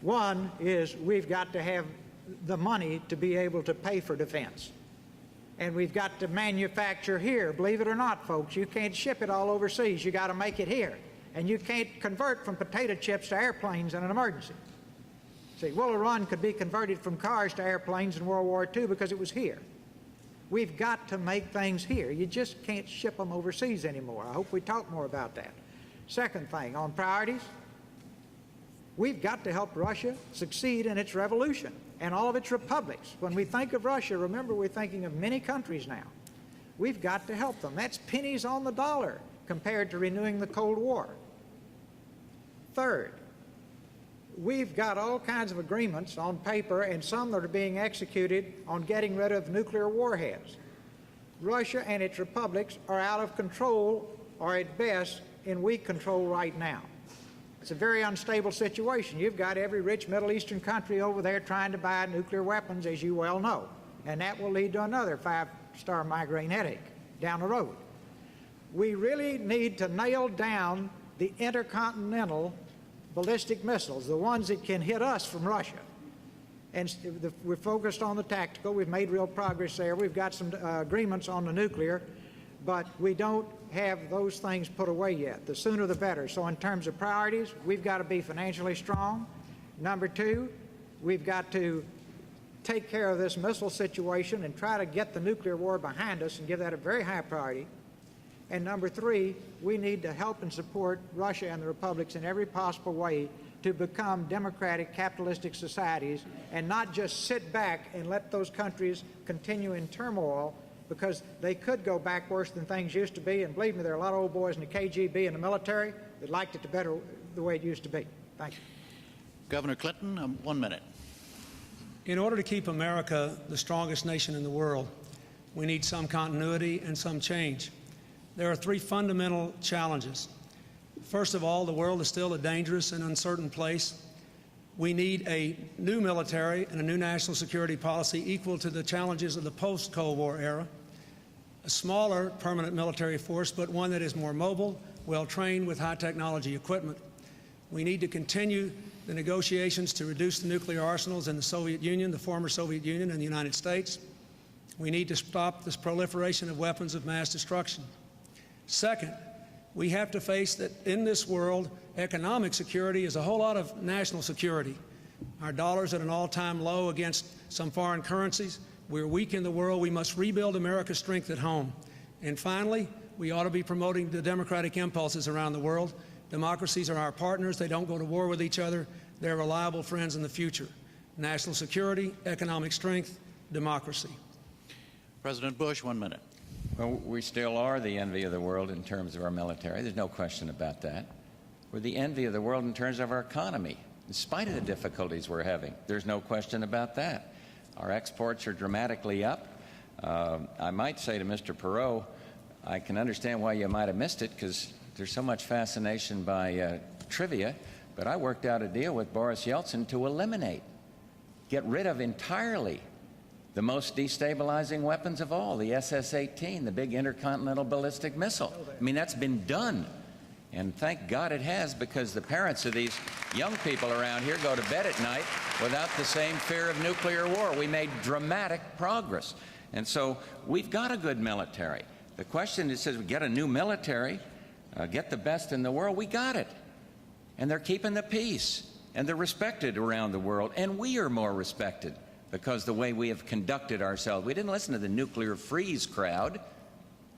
One is we've got to have the money to be able to pay for defense. And we've got to manufacture here. Believe it or not, folks, you can't ship it all overseas. You got to make it here. And you can't convert from potato chips to airplanes in an emergency. See, Willow Run could be converted from cars to airplanes in World War II because it was here. We've got to make things here. You just can't ship them overseas anymore. I hope we talk more about that. Second thing, on priorities, we've got to help Russia succeed in its revolution and all of its republics. When we think of Russia, remember, we're thinking of many countries now. We've got to help them. That's pennies on the dollar compared to renewing the Cold War. Third, we've got all kinds of agreements on paper and some that are being executed on getting rid of nuclear warheads. Russia and its republics are out of control, or at best in weak control right now. It's a very unstable situation. You've got every rich Middle Eastern country over there trying to buy nuclear weapons, as you well know, and that will lead to another 5-star migraine headache. down the road. We really need to nail down the intercontinental ballistic missiles, the ones that can hit us from Russia. And we're focused on the tactical. We've made real progress there. We've got some agreements on the nuclear, but we don't have those things put away yet. The sooner the better. So in terms of priorities, we've got to be financially strong. Number two, we've got to take care of this missile situation and try to get the nuclear war behind us and give that a very high priority. And number three, we need to help and support Russia and the republics in every possible way to become democratic, capitalistic societies and not just sit back and let those countries continue in turmoil, because they could go back worse than things used to be. And believe me, there are a lot of old boys in the KGB and the military that liked it better the way it used to be. Thank you. Governor Clinton, 1 minute. In order to keep America the strongest nation in the world, we need some continuity and some change. There are three fundamental challenges. First of all, the world is still a dangerous and uncertain place. We need a new military and a new national security policy equal to the challenges of the post-Cold War era. A smaller permanent military force, but one that is more mobile, well-trained with high-technology equipment. We need to continue the negotiations to reduce the nuclear arsenals in the Soviet Union, the former Soviet Union, and the United States. We need to stop this proliferation of weapons of mass destruction. Second, we have to face that in this world, economic security is a whole lot of national security. Our dollar's at an all-time low against some foreign currencies. We're weak in the world. We must rebuild America's strength at home. And finally, we ought to be promoting the democratic impulses around the world. Democracies are our partners. They don't go to war with each other. They're reliable friends in the future. National security, economic strength, democracy. President Bush, 1 minute. Well, we still are the envy of the world in terms of our military. There's no question about that. We're the envy of the world in terms of our economy, in spite of the difficulties we're having. There's no question about that. Our exports are dramatically up. I might say to Mr. Perot, I can understand why you might have missed it, because there's so much fascination by trivia, but I worked out a deal with Boris Yeltsin to eliminate, get rid of entirely the most destabilizing weapons of all, the SS-18, the big intercontinental ballistic missile. I mean, that's been done. And thank God it has, because the parents of these young people around here go to bed at night without the same fear of nuclear war. We made dramatic progress. And so we've got a good military. The question is, we get a new military, get the best in the world. We got it. And they're keeping the peace. And they're respected around the world. And we are more respected because the way we have conducted ourselves. We didn't listen to the nuclear freeze crowd.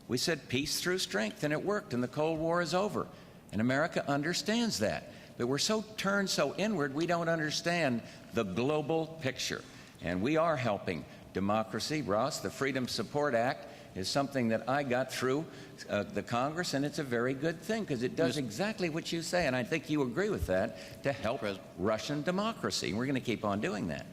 We said peace through strength, and it worked, and the Cold War is over. And America understands that. But we're so turned so inward, we don't understand the global picture. And we are helping democracy. Ross, the Freedom Support Act is something that I got through the Congress, and it's a very good thing, because it does exactly what you say, and I think you agree with that, to help Russian democracy. And we're going to keep on doing that.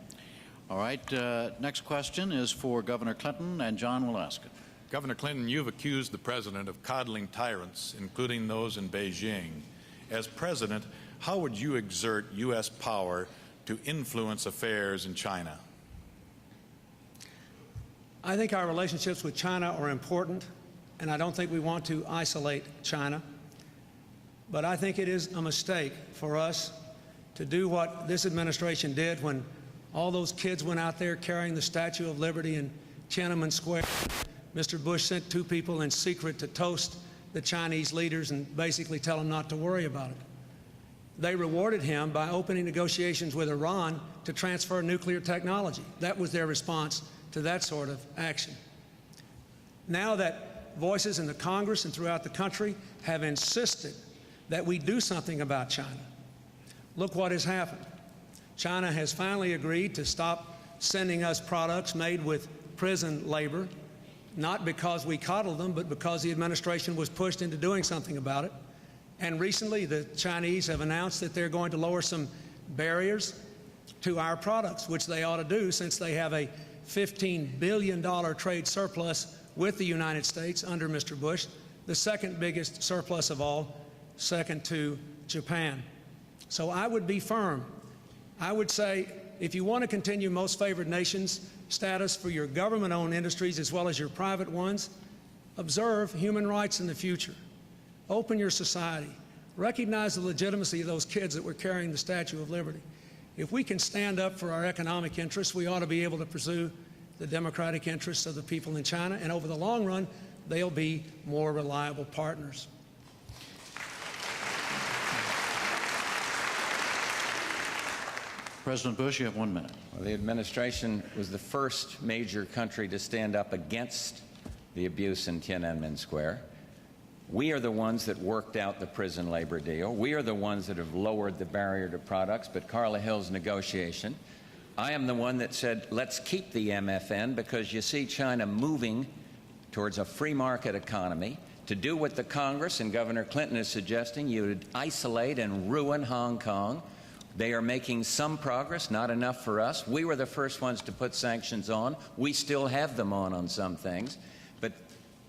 All right, next question is for Governor Clinton, and John will ask it. Governor Clinton, you've accused the president of coddling tyrants, including those in Beijing. As president, how would you exert U.S. power to influence affairs in China? I think our relationships with China are important, and I don't think we want to isolate China. But I think it is a mistake for us to do what this administration did when all those kids went out there carrying the Statue of Liberty in Tiananmen Square. Mr. Bush sent two people in secret to toast the Chinese leaders and basically tell them not to worry about it. They rewarded him by opening negotiations with Iran to transfer nuclear technology. That was their response to that sort of action. Now that voices in the Congress and throughout the country have insisted that we do something about China, look what has happened. China has finally agreed to stop sending us products made with prison labor, not because we coddled them, but because the administration was pushed into doing something about it. And recently, the Chinese have announced that they're going to lower some barriers to our products, which they ought to do, since they have a $15 billion trade surplus with the United States under Mr. Bush, the second biggest surplus of all, second to Japan. So I would be firm. I would say, if you want to continue most favored nations status for your government-owned industries as well as your private ones, Observe human rights in the future. Open your society. Recognize the legitimacy of those kids that were carrying the Statue of Liberty. If we can stand up for our economic interests, we ought to be able to pursue the democratic interests of the people in China, and over the long run, they'll be more reliable partners. President Bush, you have 1 minute. Well, the administration was the first major country to stand up against the abuse in Tiananmen Square. We are the ones that worked out the prison labor deal. We are the ones that have lowered the barrier to products, but Carla Hill's negotiation. I am the one that said, let's keep the MFN because you see China moving towards a free market economy. To do what the Congress and Governor Clinton is suggesting, you would isolate and ruin Hong Kong. They are making some progress, not enough for us. We were the first ones to put sanctions on. We still have them on some things. But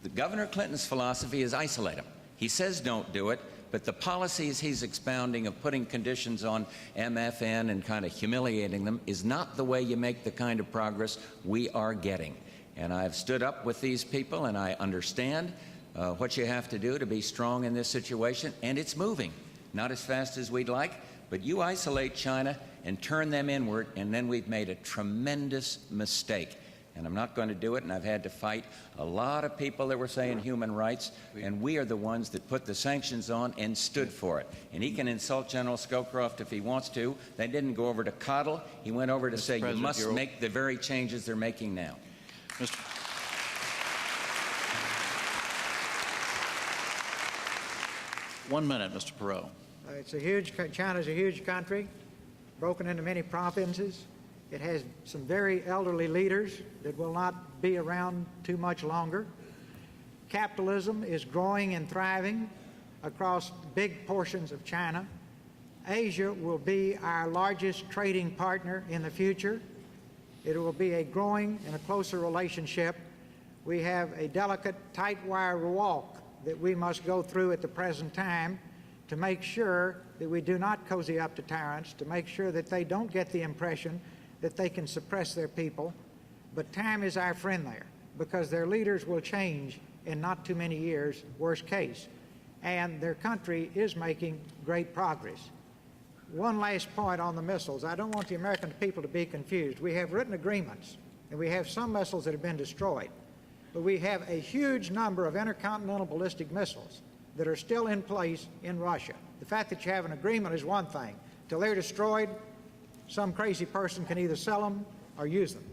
the Governor Clinton's philosophy is isolate them. He says don't do it, but the policies he's expounding of putting conditions on MFN and kind of humiliating them is not the way you make the kind of progress we are getting. And I've stood up with these people, and I understand what you have to do to be strong in this situation, and it's moving. Not as fast as we'd like, but you isolate China and turn them inward, and then we've made a tremendous mistake. And I'm not going to do it, and I've had to fight a lot of people that were saying human rights, and we are the ones that put the sanctions on and stood for it. And he can insult General Scowcroft if he wants to. They didn't go over to coddle. He went over to say you must make the very changes they're making now. Mr. 1 minute, Mr. Perot. China's a huge country, broken into many provinces. It has some very elderly leaders that will not be around too much longer. Capitalism is growing and thriving across big portions of China. Asia will be our largest trading partner in the future. It will be a growing and a closer relationship. We have a delicate, tight wire walk that we must go through at the present time to make sure that we do not cozy up to tyrants, to make sure that they don't get the impression that they can suppress their people. But time is our friend there, because their leaders will change in not too many years, worst case. And their country is making great progress. One last point on the missiles. I don't want the American people to be confused. We have written agreements, and we have some missiles that have been destroyed. But we have a huge number of intercontinental ballistic missiles that are still in place in Russia. The fact that you have an agreement is one thing. Till they're destroyed, some crazy person can either sell them or use them.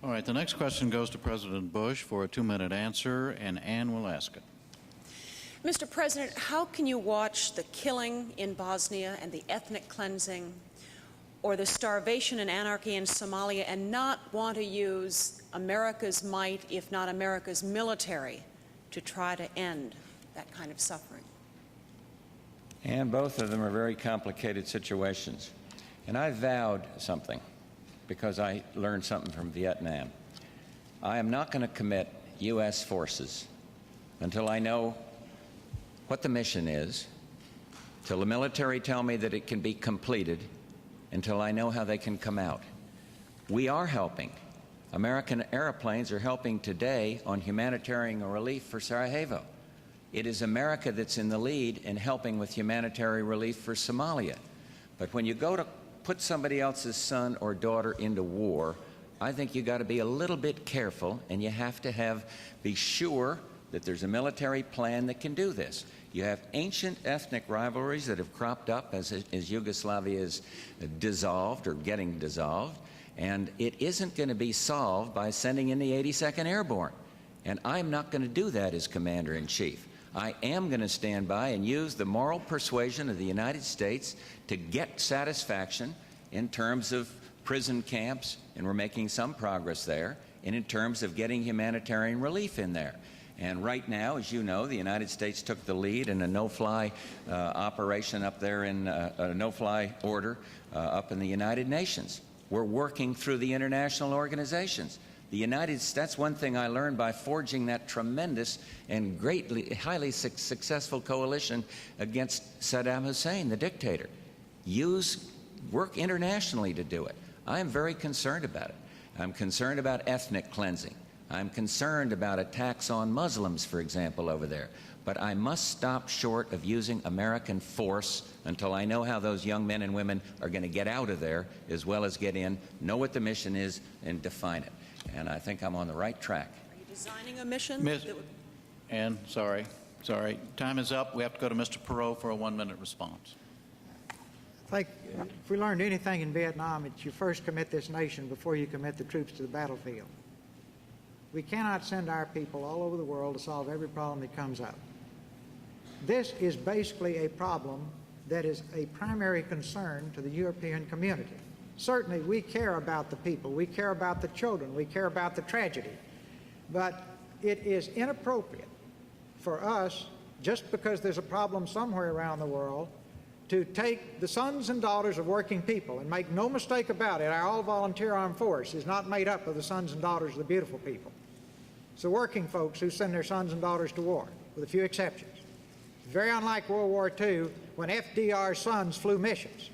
All right, the next question goes to President Bush for a 2-minute answer, and Ann will ask it. Mr. President, how can you watch the killing in Bosnia and the ethnic cleansing or the starvation and anarchy in Somalia and not want to use America's might, if not America's military, to try to end that kind of suffering? And both of them are very complicated situations. And I vowed something because I learned something from Vietnam. I am not going to commit U.S. forces until I know what the mission is, till the military tell me that it can be completed, until I know how they can come out. We are helping. American airplanes are helping today on humanitarian relief for Sarajevo. It is America that's in the lead in helping with humanitarian relief for Somalia. But when you go to put somebody else's son or daughter into war, I think you got to be a little bit careful, and you have to be sure that there's a military plan that can do this. You have ancient ethnic rivalries that have cropped up as Yugoslavia is dissolved or getting dissolved, and it isn't going to be solved by sending in the 82nd Airborne. And I'm not going to do that as Commander-in-Chief. I am going to stand by and use the moral persuasion of the United States to get satisfaction in terms of prison camps, and we're making some progress there, and in terms of getting humanitarian relief in there. And right now, as you know, the United States took the lead in a no-fly operation up there in a no-fly order up in the United Nations. We're working through the international organizations. That's one thing I learned by forging that tremendous and highly successful coalition against Saddam Hussein, the dictator. Work internationally to do it. I am very concerned about it. I'm concerned about ethnic cleansing. I'm concerned about attacks on Muslims, for example, over there. But I must stop short of using American force until I know how those young men and women are going to get out of there as well as get in, know what the mission is, and define it. And I think I'm on the right track. Are you designing a mission? And sorry, time is up. We have to go to Mr. Perot for a 1-minute response. I think if we learned anything in Vietnam, it's you first commit this nation before you commit the troops to the battlefield. We cannot send our people all over the world to solve every problem that comes up. This is basically a problem that is a primary concern to the European community. Certainly, we care about the people, we care about the children, we care about the tragedy, but it is inappropriate for us, just because there's a problem somewhere around the world, to take the sons and daughters of working people, and make no mistake about it, our all-volunteer armed force is not made up of the sons and daughters of the beautiful people. It's the working folks who send their sons and daughters to war, with a few exceptions. It's very unlike World War II, when FDR's sons flew missions.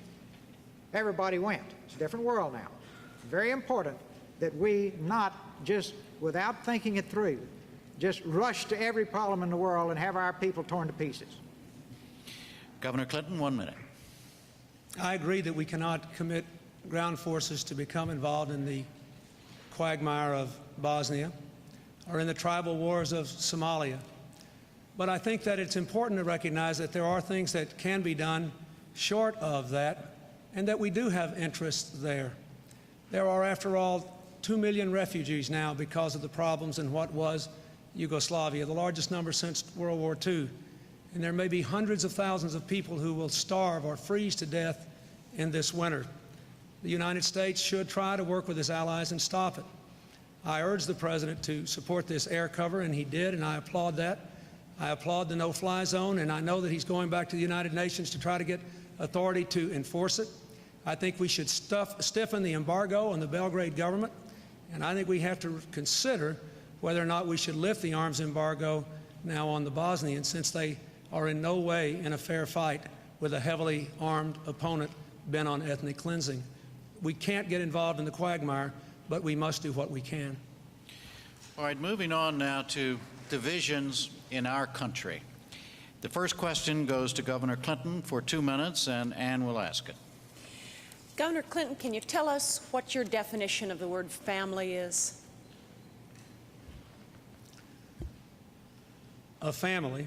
Everybody went. It's a different world now. It's very important that we not just, without thinking it through, just rush to every problem in the world and have our people torn to pieces. Governor Clinton, 1 minute. I agree that we cannot commit ground forces to become involved in the quagmire of Bosnia or in the tribal wars of Somalia. But I think that it's important to recognize that there are things that can be done short of that, and that we do have interests there. There are, after all, 2 million refugees now because of the problems in what was Yugoslavia, the largest number since World War II. And there may be hundreds of thousands of people who will starve or freeze to death in this winter. The United States should try to work with its allies and stop it. I urged the President to support this air cover, and he did, and I applaud that. I applaud the no-fly zone, and I know that he's going back to the United Nations to try to get authority to enforce it. I think we should stiffen the embargo on the Belgrade government, and I think we have to consider whether or not we should lift the arms embargo now on the Bosnians, since they are in no way in a fair fight with a heavily armed opponent bent on ethnic cleansing. We can't get involved in the quagmire, but we must do what we can. All right, moving on now to divisions in our country. The first question goes to Governor Clinton for 2 minutes, and Ann will ask it. Governor Clinton, can you tell us what your definition of the word family is? A family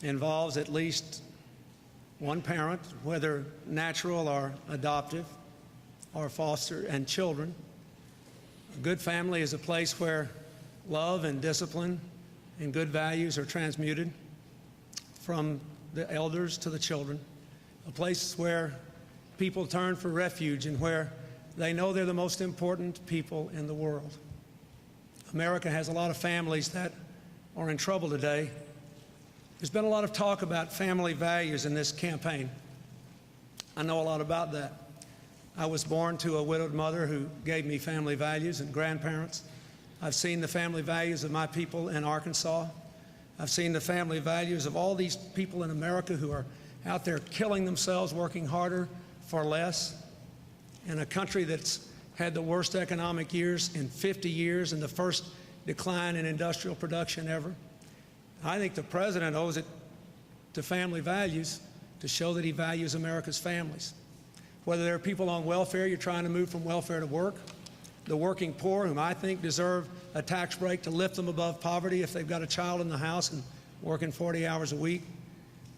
involves at least one parent, whether natural or adoptive, or foster, and children. A good family is a place where love and discipline and good values are transmuted from the elders to the children. A place where people turn for refuge and where they know they're the most important people in the world. America has a lot of families that are in trouble today. There's been a lot of talk about family values in this campaign. I know a lot about that. I was born to a widowed mother who gave me family values, and grandparents. I've seen the family values of my people in Arkansas. I've seen the family values of all these people in America who are out there killing themselves, working harder for less, in a country that's had the worst economic years in 50 years and the first decline in industrial production ever. I think the President owes it to family values to show that he values America's families. Whether there are people on welfare, you're trying to move from welfare to work, the working poor, whom I think deserve a tax break to lift them above poverty if they've got a child in the house and working 40 hours a week,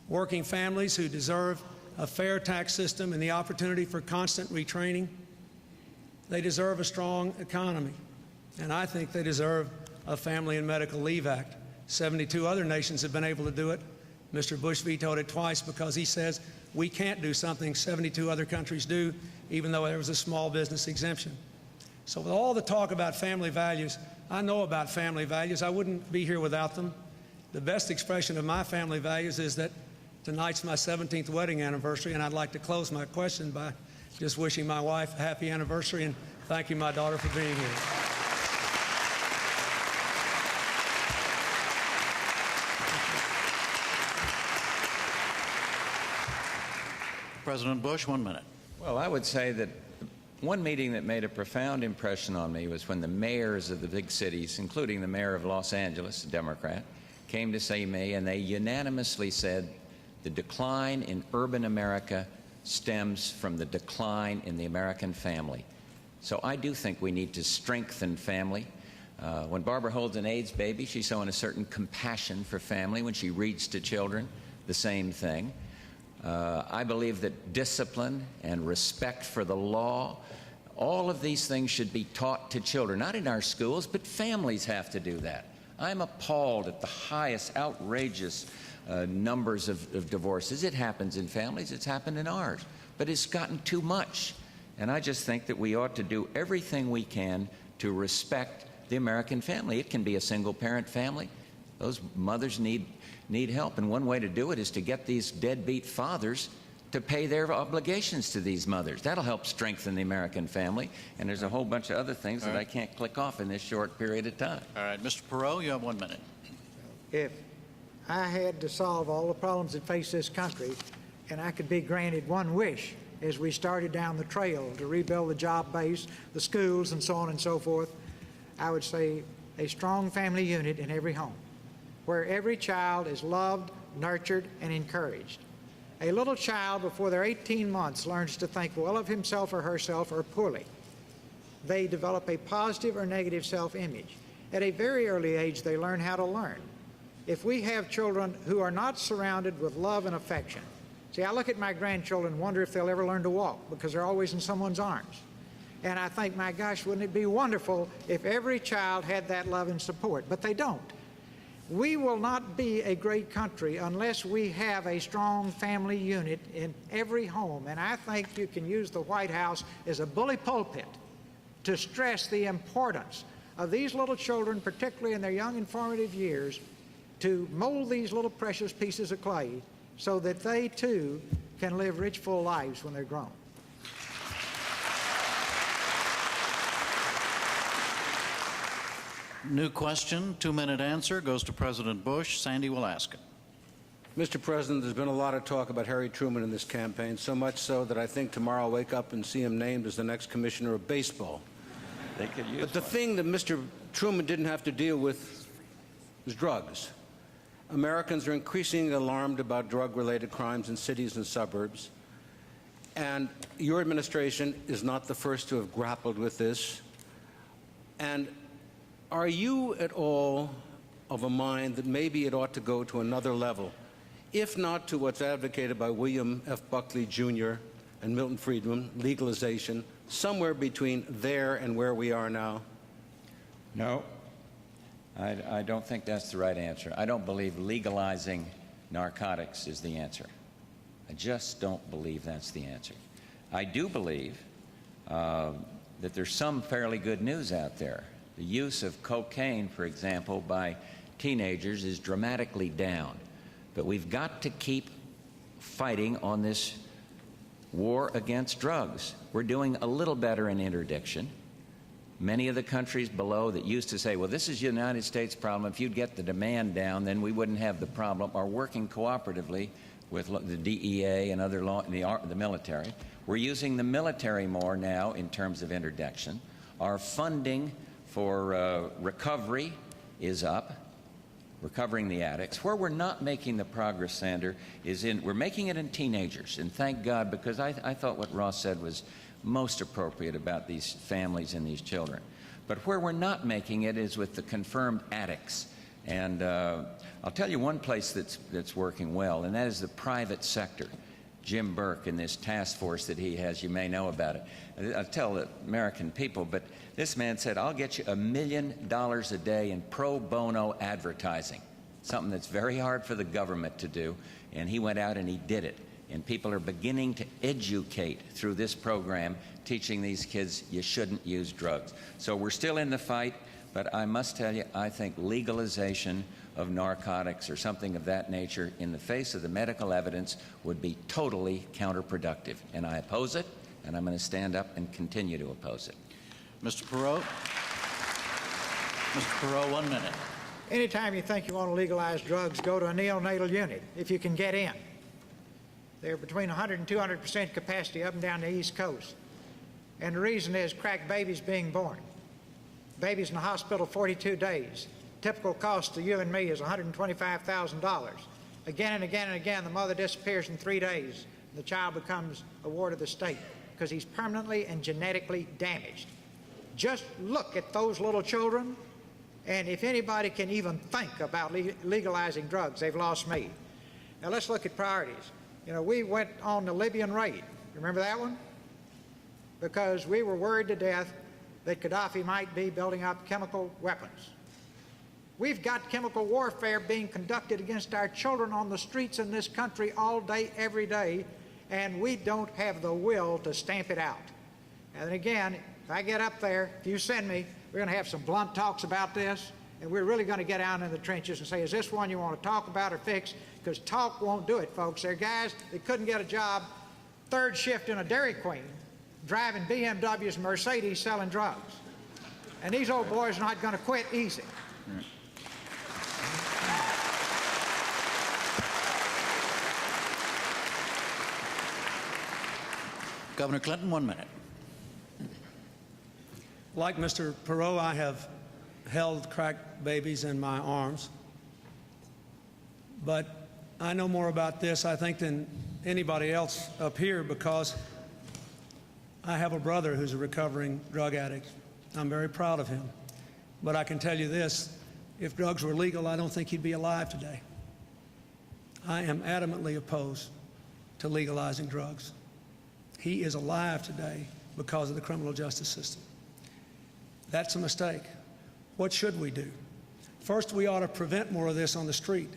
working families who deserve a fair tax system and the opportunity for constant retraining. They deserve a strong economy, and I think they deserve a Family and Medical Leave Act. 72 other nations have been able to do it. Mr. Bush vetoed it twice because he says we can't do something 72 other countries do, even though there was a small business exemption. So with all the talk about family values, I know about family values. I wouldn't be here without them. The best expression of my family values is that tonight's my 17th wedding anniversary, and I'd like to close my question by just wishing my wife a happy anniversary and thanking my daughter for being here. President Bush, 1 minute. Well, I would say that One meeting that made a profound impression on me was when the mayors of the big cities, including the mayor of Los Angeles, a Democrat, came to see me, and they unanimously said the decline in urban America stems from the decline in the American family. So I do think we need to strengthen family. When Barbara holds an AIDS baby, she's showing a certain compassion for family. When she reads to children, the same thing. I believe that discipline and respect for the law, all of these things should be taught to children, not in our schools, but families have to do that. I'm appalled at the highest, outrageous numbers of divorces. It happens in families, it's happened in ours, but it's gotten too much. And I just think that we ought to do everything we can to respect the American family. It can be a single-parent family. Those mothers need help, and one way to do it is to get these deadbeat fathers to pay their obligations to these mothers. That'll help strengthen the American family, and there's a whole bunch of other things that I can't click off in this short period of time. All right, Mr. Perot, you have 1 minute. If I had to solve all the problems that face this country, and I could be granted one wish as we started down the trail to rebuild the job base, the schools, and so on and so forth, I would say a strong family unit in every home, where every child is loved, nurtured, and encouraged. A little child before they're 18 months learns to think well of himself or herself or poorly. They develop a positive or negative self-image. At a very early age, they learn how to learn. If we have children who are not surrounded with love and affection, see, I look at my grandchildren and wonder if they'll ever learn to walk because they're always in someone's arms. And I think, my gosh, wouldn't it be wonderful if every child had that love and support? But they don't. We will not be a great country unless we have a strong family unit in every home. And I think you can use the White House as a bully pulpit to stress the importance of these little children, particularly in their young and formative years, to mold these little precious pieces of clay so that they, too, can live rich, full lives when they're grown. New question, 2-minute answer, goes to President Bush. Sandy will ask it. Mr. President, there's been a lot of talk about Harry Truman in this campaign, so much so that I think tomorrow I'll wake up and see him named as the next commissioner of baseball. They could use But the one. thing that Mr. Truman didn't have to deal with was drugs. Americans are increasingly alarmed about drug-related crimes in cities and suburbs, and your administration is not the first to have grappled with this. And are you at all of a mind that maybe it ought to go to another level, if not to what's advocated by William F. Buckley, Jr. and Milton Friedman, legalization, somewhere between there and where we are now? No, I don't think that's the right answer. I don't believe legalizing narcotics is the answer. I just don't believe that's the answer. I do believe that there's some fairly good news out there. The use of cocaine, for example, by teenagers is dramatically down. But we've got to keep fighting on this war against drugs. We're doing a little better in interdiction. Many of the countries below that used to say, well, this is the United States problem, if you'd get the demand down, then we wouldn't have the problem, are working cooperatively with the DEA and other law, the military. We're using the military more now in terms of interdiction. Our funding for recovery is up, recovering the addicts. Where we're not making the progress, Sander, is we're making it in teenagers. And thank God, because I thought what Ross said was most appropriate about these families and these children. But where we're not making it is with the confirmed addicts. And I'll tell you one place that's working well, and that is the private sector. Jim Burke and this task force that he has, you may know about it. I'll tell the American people, but this man said, I'll get you $1 million a day in pro bono advertising, something that's very hard for the government to do, and he went out and he did it. And people are beginning to educate through this program, teaching these kids you shouldn't use drugs. So we're still in the fight, but I must tell you, I think legalization of narcotics or something of that nature in the face of the medical evidence would be totally counterproductive. And I oppose it, and I'm going to stand up and continue to oppose it. Mr. Perot? Mr. Perot, 1 minute. Anytime you think you want to legalize drugs, go to a neonatal unit, if you can get in. They're between 100 and 200% capacity up and down the East Coast. And the reason is crack babies being born. Babies in the hospital 42 days. Typical cost to you and me is $125,000. Again and again and again, the mother disappears in 3 days. The child becomes a ward of the state because he's permanently and genetically damaged. Just look at those little children, and if anybody can even think about legalizing drugs, they've lost me. Now let's look at priorities. You know, we went on the Libyan raid. Remember that one? Because we were worried to death that Gaddafi might be building up chemical weapons. We've got chemical warfare being conducted against our children on the streets in this country all day, every day, and we don't have the will to stamp it out. And again, if I get up there, if you send me, we're going to have some blunt talks about this, and we're really going to get out in the trenches and say, is this one you want to talk about or fix? Because talk won't do it, folks. There are guys that couldn't get a job, third shift in a Dairy Queen, driving BMWs and Mercedes selling drugs. And these old boys are not going to quit easy. Governor Clinton, 1 minute. Like Mr. Perot, I have held crack babies in my arms. But I know more about this, I think, than anybody else up here because I have a brother who's a recovering drug addict. I'm very proud of him. But I can tell you this, if drugs were legal, I don't think he'd be alive today. I am adamantly opposed to legalizing drugs. He is alive today because of the criminal justice system. That's a mistake. What should we do? First, we ought to prevent more of this on the street.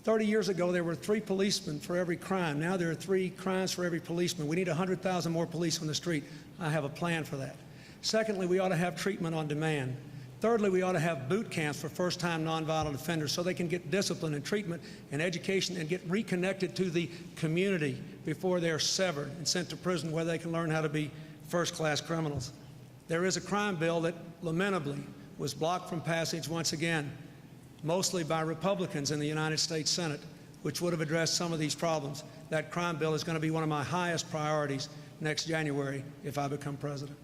30 years ago, there were 3 policemen for every crime. Now there are 3 crimes for every policeman. We need 100,000 more police on the street. I have a plan for that. Secondly, we ought to have treatment on demand. Thirdly, we ought to have boot camps for first-time nonviolent offenders so they can get discipline and treatment and education and get reconnected to the community before they're severed and sent to prison where they can learn how to be first-class criminals. There is a crime bill that lamentably was blocked from passage once again, mostly by Republicans in the United States Senate, which would have addressed some of these problems. That crime bill is going to be one of my highest priorities next January if I become president.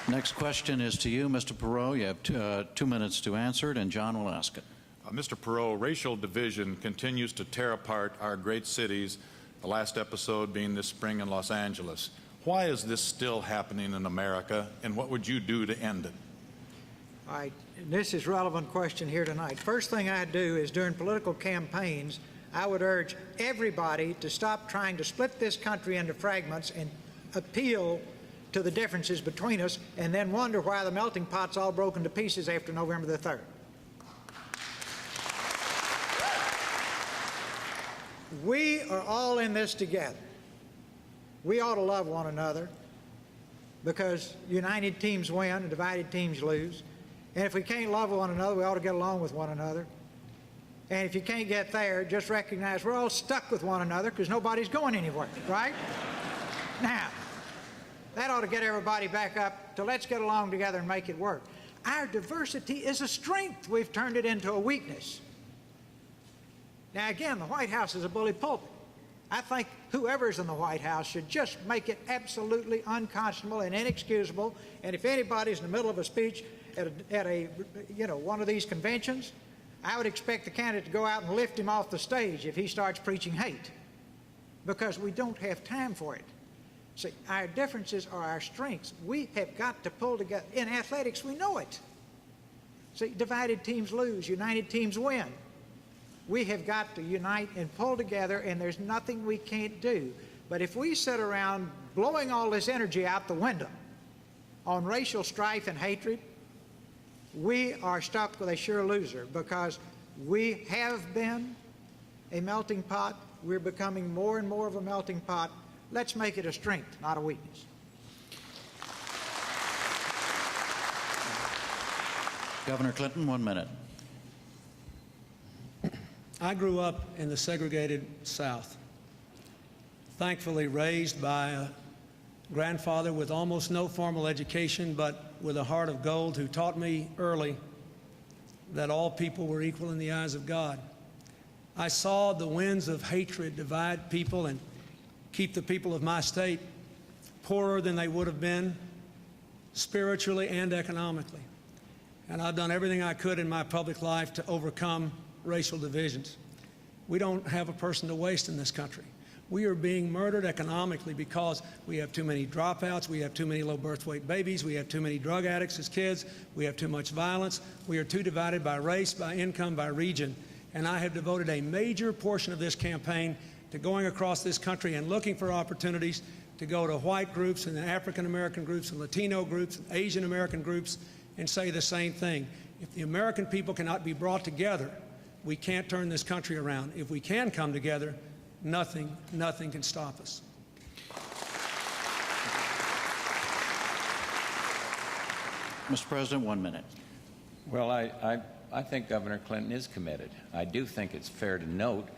Next question is to you, Mr. Perot. You have 2 minutes to answer it, and John will ask it. Mr. Perot, racial division continues to tear apart our great cities, the last episode being this spring in Los Angeles. Why is this still happening in America, and what would you do to end it? All right, this is a relevant question here tonight. First thing I'd do is during political campaigns, I would urge everybody to stop trying to split this country into fragments and appeal to the differences between us and then wonder why the melting pot's all broken to pieces after November the 3rd. We are all in this together. We ought to love one another because united teams win and divided teams lose. And if we can't love one another, we ought to get along with one another. And if you can't get there, just recognize we're all stuck with one another because nobody's going anywhere, right? Now, that ought to get everybody back up to let's get along together and make it work. Our diversity is a strength. We've turned it into a weakness. Now, again, the White House is a bully pulpit. I think whoever's in the White House should just make it absolutely unconscionable and inexcusable. And if anybody's in the middle of a speech at a one of these conventions, I would expect the candidate to go out and lift him off the stage if he starts preaching hate, because we don't have time for it. See, our differences are our strengths. We have got to pull together. In athletics, we know it. See, divided teams lose, united teams win. We have got to unite and pull together, and there's nothing we can't do. But if we sit around blowing all this energy out the window on racial strife and hatred, we are stuck with a sure loser, because we have been a melting pot. We're becoming more and more of a melting pot. Let's make it a strength, not a weakness. Governor Clinton, 1 minute. I grew up in the segregated South, thankfully raised by a grandfather with almost no formal education, but with a heart of gold, who taught me early that all people were equal in the eyes of God. I saw the winds of hatred divide people and keep the people of my state poorer than they would have been spiritually and economically. And I've done everything I could in my public life to overcome racial divisions. We don't have a person to waste in this country. We are being murdered economically because we have too many dropouts, we have too many low birth weight babies, we have too many drug addicts as kids, we have too much violence, we are too divided by race, by income, by region. And I have devoted a major portion of this campaign to going across this country and looking for opportunities to go to white groups and African American groups and Latino groups and Asian American groups and say the same thing. If the American people cannot be brought together, we can't turn this country around. If we can come together, nothing can stop us. Mr. President, 1 minute. Well, I think Governor Clinton is committed. I do think it's fair to note,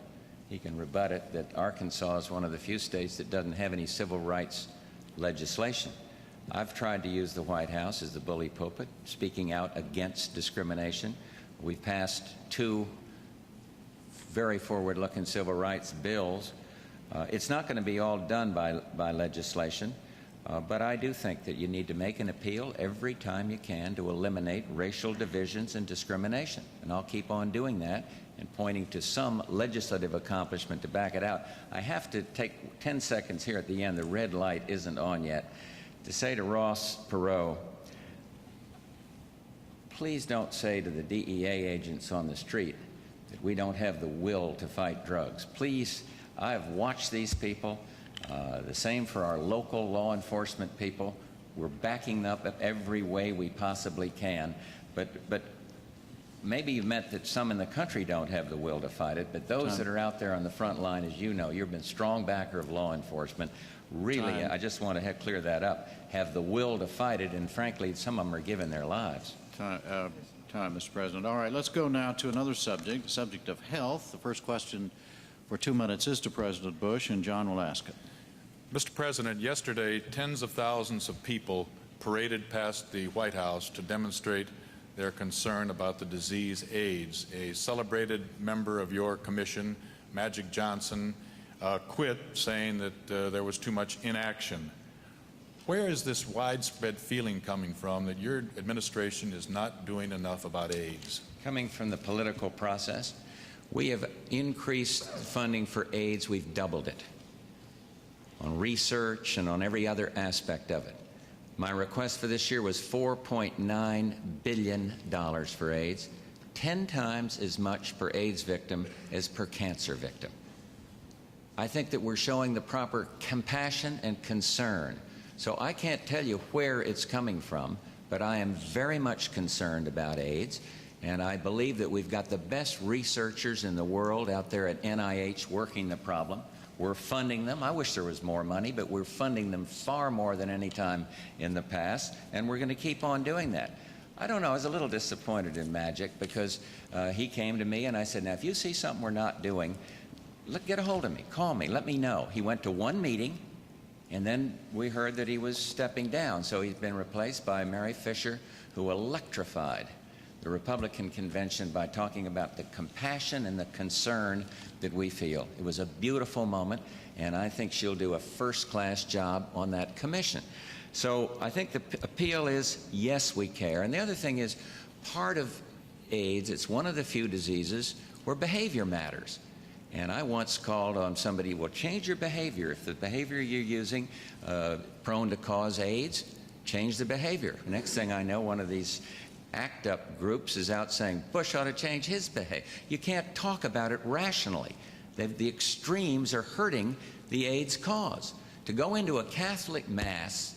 he can rebut it, that Arkansas is one of the few states that doesn't have any civil rights legislation. I've tried to use the White House as the bully pulpit, speaking out against discrimination. We've passed 2 very forward-looking civil rights bills. It's not going to be all done by legislation, but I do think that you need to make an appeal every time you can to eliminate racial divisions and discrimination. And I'll keep on doing that and pointing to some legislative accomplishment to back it out. I have to take 10 seconds here at the end. The red light isn't on yet. To say to Ross Perot, please don't say to the DEA agents on the street that we don't have the will to fight drugs. Please, I have watched these people. The same for our local law enforcement people. We're backing up every way we possibly can. But maybe you meant that some in the country don't have the will to fight it, but those that are out there on the front line, as you know, you've been a strong backer of law enforcement. Really, I just want to clear that up, have the will to fight it, and frankly, some of them are giving their lives. Time, Mr. President. All right, let's go now to another subject, the subject of health. The first question for 2 minutes is to President Bush, and John will ask it. Mr. President, yesterday, tens of thousands of people paraded past the White House to demonstrate their concern about the disease AIDS. A celebrated member of your commission, Magic Johnson, quit, saying that there was too much inaction. Where is this widespread feeling coming from that your administration is not doing enough about AIDS? Coming from the political process, we have increased funding for AIDS. We've doubled it on research and on every other aspect of it. My request for this year was $4.9 billion for AIDS, 10 times as much per AIDS victim as per cancer victim. I think that we're showing the proper compassion and concern. So I can't tell you where it's coming from, but I am very much concerned about AIDS, and I believe that we've got the best researchers in the world out there at NIH working the problem. We're funding them. I wish there was more money, but we're funding them far more than any time in the past, and we're going to keep on doing that. I don't know, I was a little disappointed in Magic because he came to me and I said, now if you see something we're not doing, get a hold of me, call me, let me know. He went to one meeting, and then we heard that he was stepping down, so he's been replaced by Mary Fisher, who electrified the Republican convention by talking about the compassion and the concern that we feel. It was a beautiful moment, and I think she'll do a first-class job on that commission. So I think the appeal is, yes, we care. And the other thing is, part of AIDS, it's one of the few diseases where behavior matters. And I once called on somebody, well, change your behavior. If the behavior you're using prone to cause AIDS, change the behavior. Next thing I know, one of these ACT-UP groups is out saying Bush ought to change his behavior. You can't talk about it rationally. The extremes are hurting the AIDS cause. To go into a Catholic Mass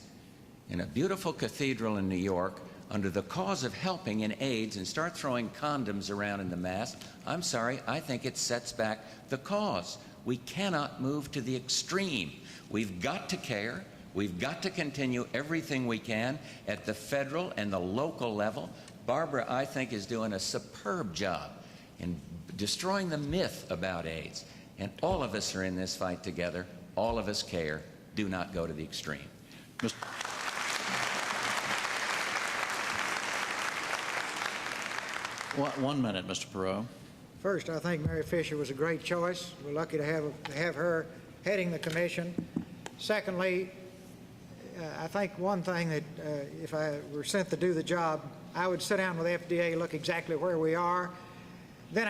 in a beautiful cathedral in New York under the cause of helping in AIDS and start throwing condoms around in the Mass, I'm sorry, I think it sets back the cause. We cannot move to the extreme. We've got to care. We've got to continue everything we can at the federal and the local level. Barbara, I think, is doing a superb job in destroying the myth about AIDS. And all of us are in this fight together. All of us care. Do not go to the extreme. 1 minute, Mr. Perot. First, I think Mary Fisher was a great choice. We're lucky to have her heading the commission. Secondly, I think one thing that if I were sent to do the job, I would sit down with FDA, look exactly where we are. Then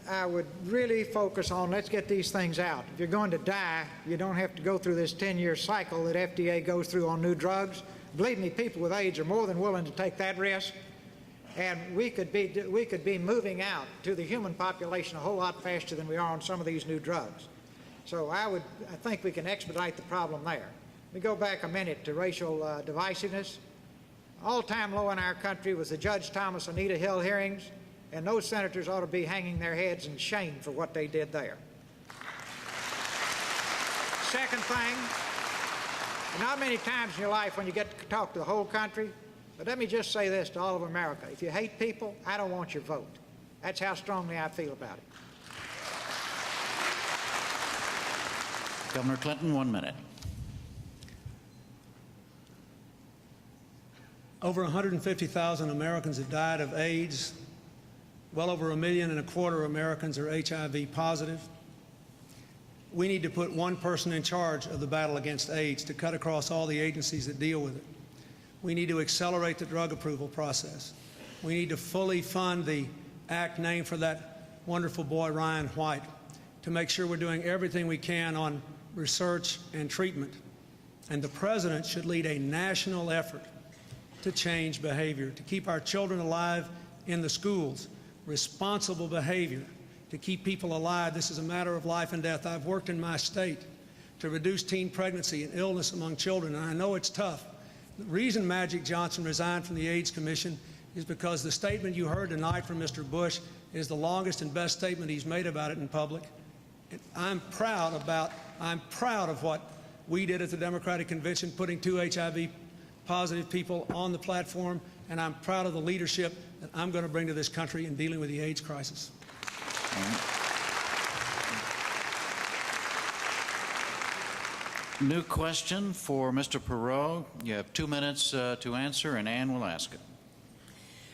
I would really focus on, let's get these things out. If you're going to die, you don't have to go through this 10-year cycle that FDA goes through on new drugs. Believe me, people with AIDS are more than willing to take that risk. And we could be moving out to the human population a whole lot faster than we are on some of these new drugs. So I think we can expedite the problem there. Let me go back a minute to racial divisiveness. All-time low in our country was the Judge Thomas Anita Hill hearings, and those senators ought to be hanging their heads in shame for what they did there. Second thing, not many times in your life when you get to talk to the whole country, but let me just say this to all of America. If you hate people, I don't want your vote. That's how strongly I feel about it. Governor Clinton, 1 minute. Over 150,000 Americans have died of AIDS. Well over 1.25 million Americans are HIV positive. We need to put one person in charge of the battle against AIDS to cut across all the agencies that deal with it. We need to accelerate the drug approval process. We need to fully fund the act named for that wonderful boy, Ryan White, to make sure we're doing everything we can on research and treatment. And the President should lead a national effort to change behavior, to keep our children alive in the schools, responsible behavior, to keep people alive. This is a matter of life and death. I've worked in my state to reduce teen pregnancy and illness among children, and I know it's tough. The reason Magic Johnson resigned from the AIDS Commission is because the statement you heard tonight from Mr. Bush is the longest and best statement he's made about it in public. And I'm proud of what we did at the Democratic Convention, putting 2 HIV-positive people on the platform, and I'm proud of the leadership that I'm going to bring to this country in dealing with the AIDS crisis. New question for Mr. Perot. You have 2 minutes to answer, and Ann will ask it.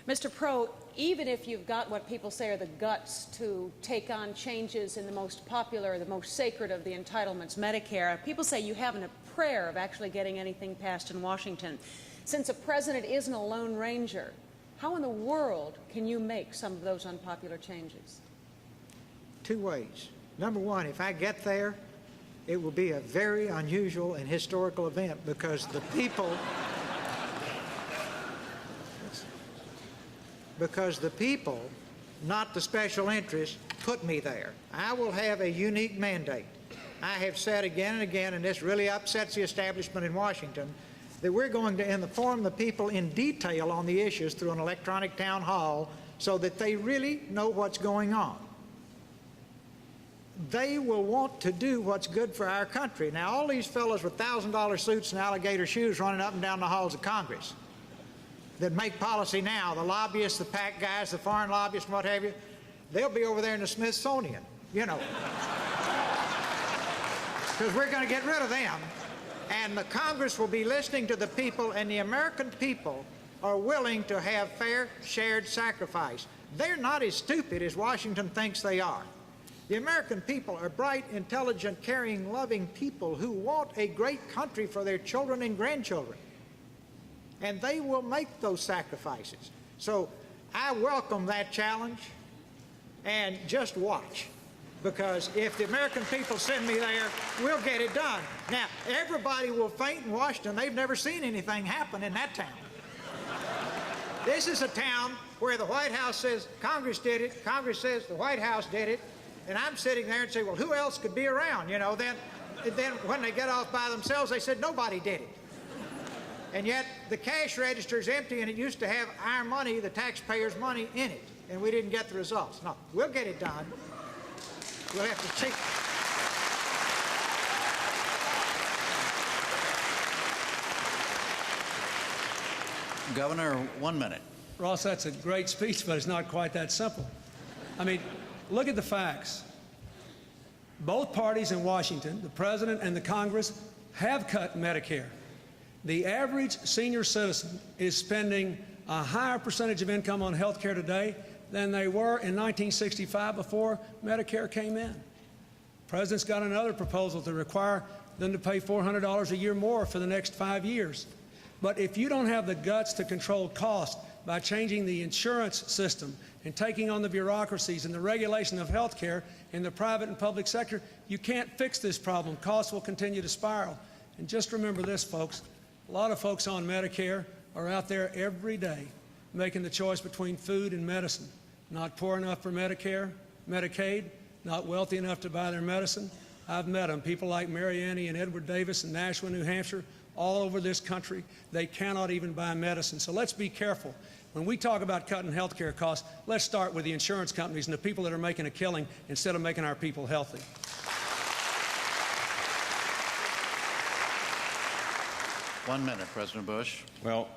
Mr. Perot, even if you've got what people say are the guts to take on changes in the most popular, the most sacred of the entitlements, Medicare, people say you haven't a prayer of actually getting anything passed in Washington. Since a president isn't a lone ranger, how in the world can you make some of those unpopular changes? 2 ways. Number one, if I get there, it will be a very unusual and historical event because the people, not the special interests, put me there. I will have a unique mandate. I have said again and again, and this really upsets the establishment in Washington, that we're going to inform the people in detail on the issues through an electronic town hall so that they really know what's going on. They will want to do what's good for our country. Now, all these fellows with $1,000 suits and alligator shoes running up and down the halls of Congress that make policy now, the lobbyists, the PAC guys, the foreign lobbyists, and what have you, they'll be over there in the Smithsonian, you know. Because we're going to get rid of them. And the Congress will be listening to the people, and the American people are willing to have fair, shared sacrifice. They're not as stupid as Washington thinks they are. The American people are bright, intelligent, caring, loving people who want a great country for their children and grandchildren. And they will make those sacrifices. So I welcome that challenge, and just watch. Because if the American people send me there, we'll get it done. Now, everybody will faint in Washington. They've never seen anything happen in that town. This is a town where the White House says Congress did it, Congress says the White House did it, and I'm sitting there and say, well, who else could be around? You know, then when they get off by themselves, they said nobody did it. And yet the cash register is empty, and it used to have our money, the taxpayers' money, in it, and we didn't get the results. No, we'll get it done. We'll have to check. Governor, 1 minute. Ross, that's a great speech, but it's not quite that simple. I mean, look at the facts. Both parties in Washington, the President and the Congress, have cut Medicare. The average senior citizen is spending a higher percentage of income on health care today than they were in 1965 before Medicare came in. The President's got another proposal to require them to pay $400 a year more for the next 5 years. But if you don't have the guts to control cost by changing the insurance system and taking on the bureaucracies and the regulation of health care in the private and public sector, you can't fix this problem. Costs will continue to spiral. And just remember this, folks. A lot of folks on Medicare are out there every day making the choice between food and medicine. Not poor enough for Medicare, Medicaid, not wealthy enough to buy their medicine. I've met them, people like Mary Annie and Edward Davis in Nashua, New Hampshire, all over this country. They cannot even buy medicine. So let's be careful. When we talk about cutting health care costs, let's start with the insurance companies and the people that are making a killing instead of making our people healthy. One minute, President Bush. Well,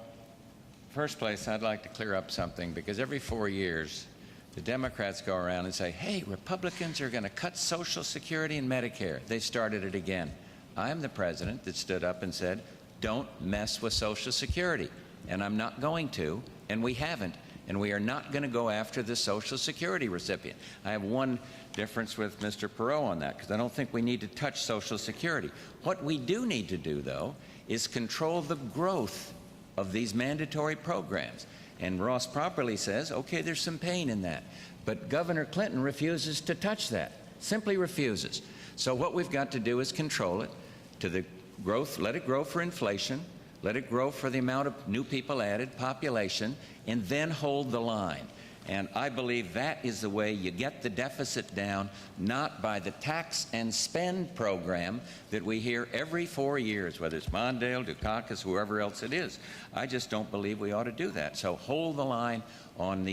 first place, I'd like to clear up something, because every 4 years, the Democrats go around and say, hey, Republicans are going to cut Social Security and Medicare. They started it again. I'm the president that stood up and said, don't mess with Social Security. And I'm not going to, and we haven't. And we are not going to go after the Social Security recipient. I have one difference with Mr. Perot on that, because I don't think we need to touch Social Security. What we do need to do, though, is control the growth of these mandatory programs. And Ross properly says, okay, there's some pain in that. But Governor Clinton refuses to touch that, simply refuses. So what we've got to do is control it to the growth, let it grow for inflation, let it grow for the amount of new people added, population, and then hold the line. And I believe that is the way you get the deficit down, not by the tax and spend program that we hear every 4 years, whether it's Mondale, Dukakis, whoever else it is. I just don't believe we ought to do that. So hold the line on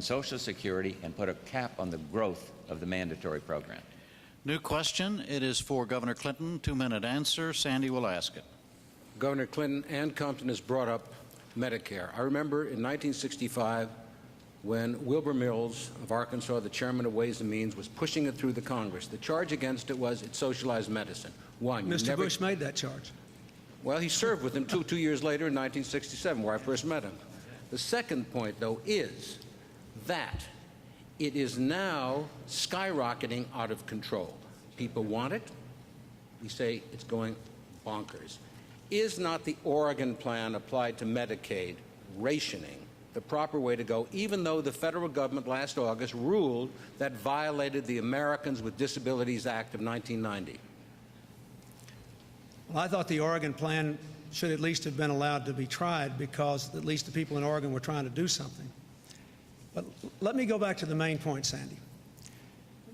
Social Security and put a cap on the growth of the mandatory program. New question. It is for Governor Clinton. 2-minute answer. Sandy will ask it. Governor Clinton, Ann Compton has brought up Medicare. I remember in 1965 when Wilbur Mills of Arkansas, the chairman of Ways and Means, was pushing it through the Congress. The charge against it was it socialized medicine. One, Mr. Bush made that charge. Well, he served with him two years later in 1967, where I first met him. The second point, though, is that it is now skyrocketing out of control. People want it. We say it's going bonkers. Is not the Oregon plan applied to Medicaid rationing the proper way to go, even though the federal government last August ruled that violated the Americans with Disabilities Act of 1990? Well, I thought the Oregon plan should at least have been allowed to be tried, because at least the people in Oregon were trying to do something. But let me go back to the main point, Sandy.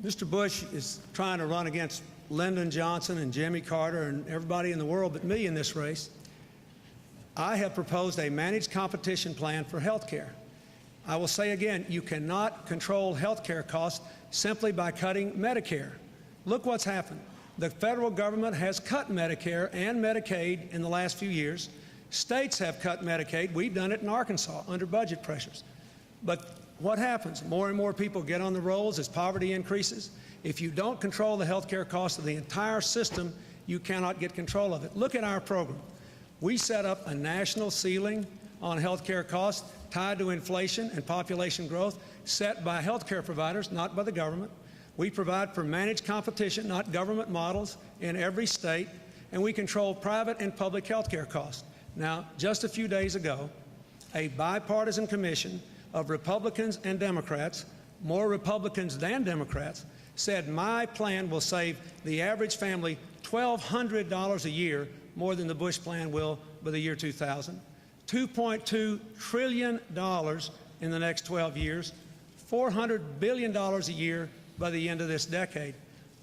Mr. Bush is trying to run against Lyndon Johnson and Jimmy Carter and everybody in the world but me in this race. I have proposed a managed competition plan for health care. I will say again, you cannot control health care costs simply by cutting Medicare. Look what's happened. The federal government has cut Medicare and Medicaid in the last few years. States have cut Medicaid. We've done it in Arkansas under budget pressures. But what happens? More and more people get on the rolls as poverty increases. If you don't control the health care costs of the entire system, you cannot get control of it. Look at our program. We set up a national ceiling on health care costs tied to inflation and population growth, set by health care providers, not by the government. We provide for managed competition, not government models, in every state, and we control private and public health care costs. Now, just a few days ago, a bipartisan commission of Republicans and Democrats, more Republicans than Democrats, said my plan will save the average family $1,200 a year, more than the Bush plan will by the year 2000, $2.2 trillion in the next 12 years, $400 billion a year by the end of this decade.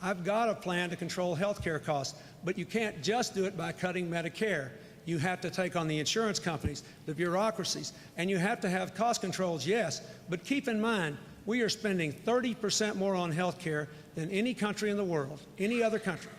I've got a plan to control health care costs, but you can't just do it by cutting Medicare. You have to take on the insurance companies, the bureaucracies, and you have to have cost controls, yes, but keep in mind, we are spending 30% more on health care than any country in the world, any other country.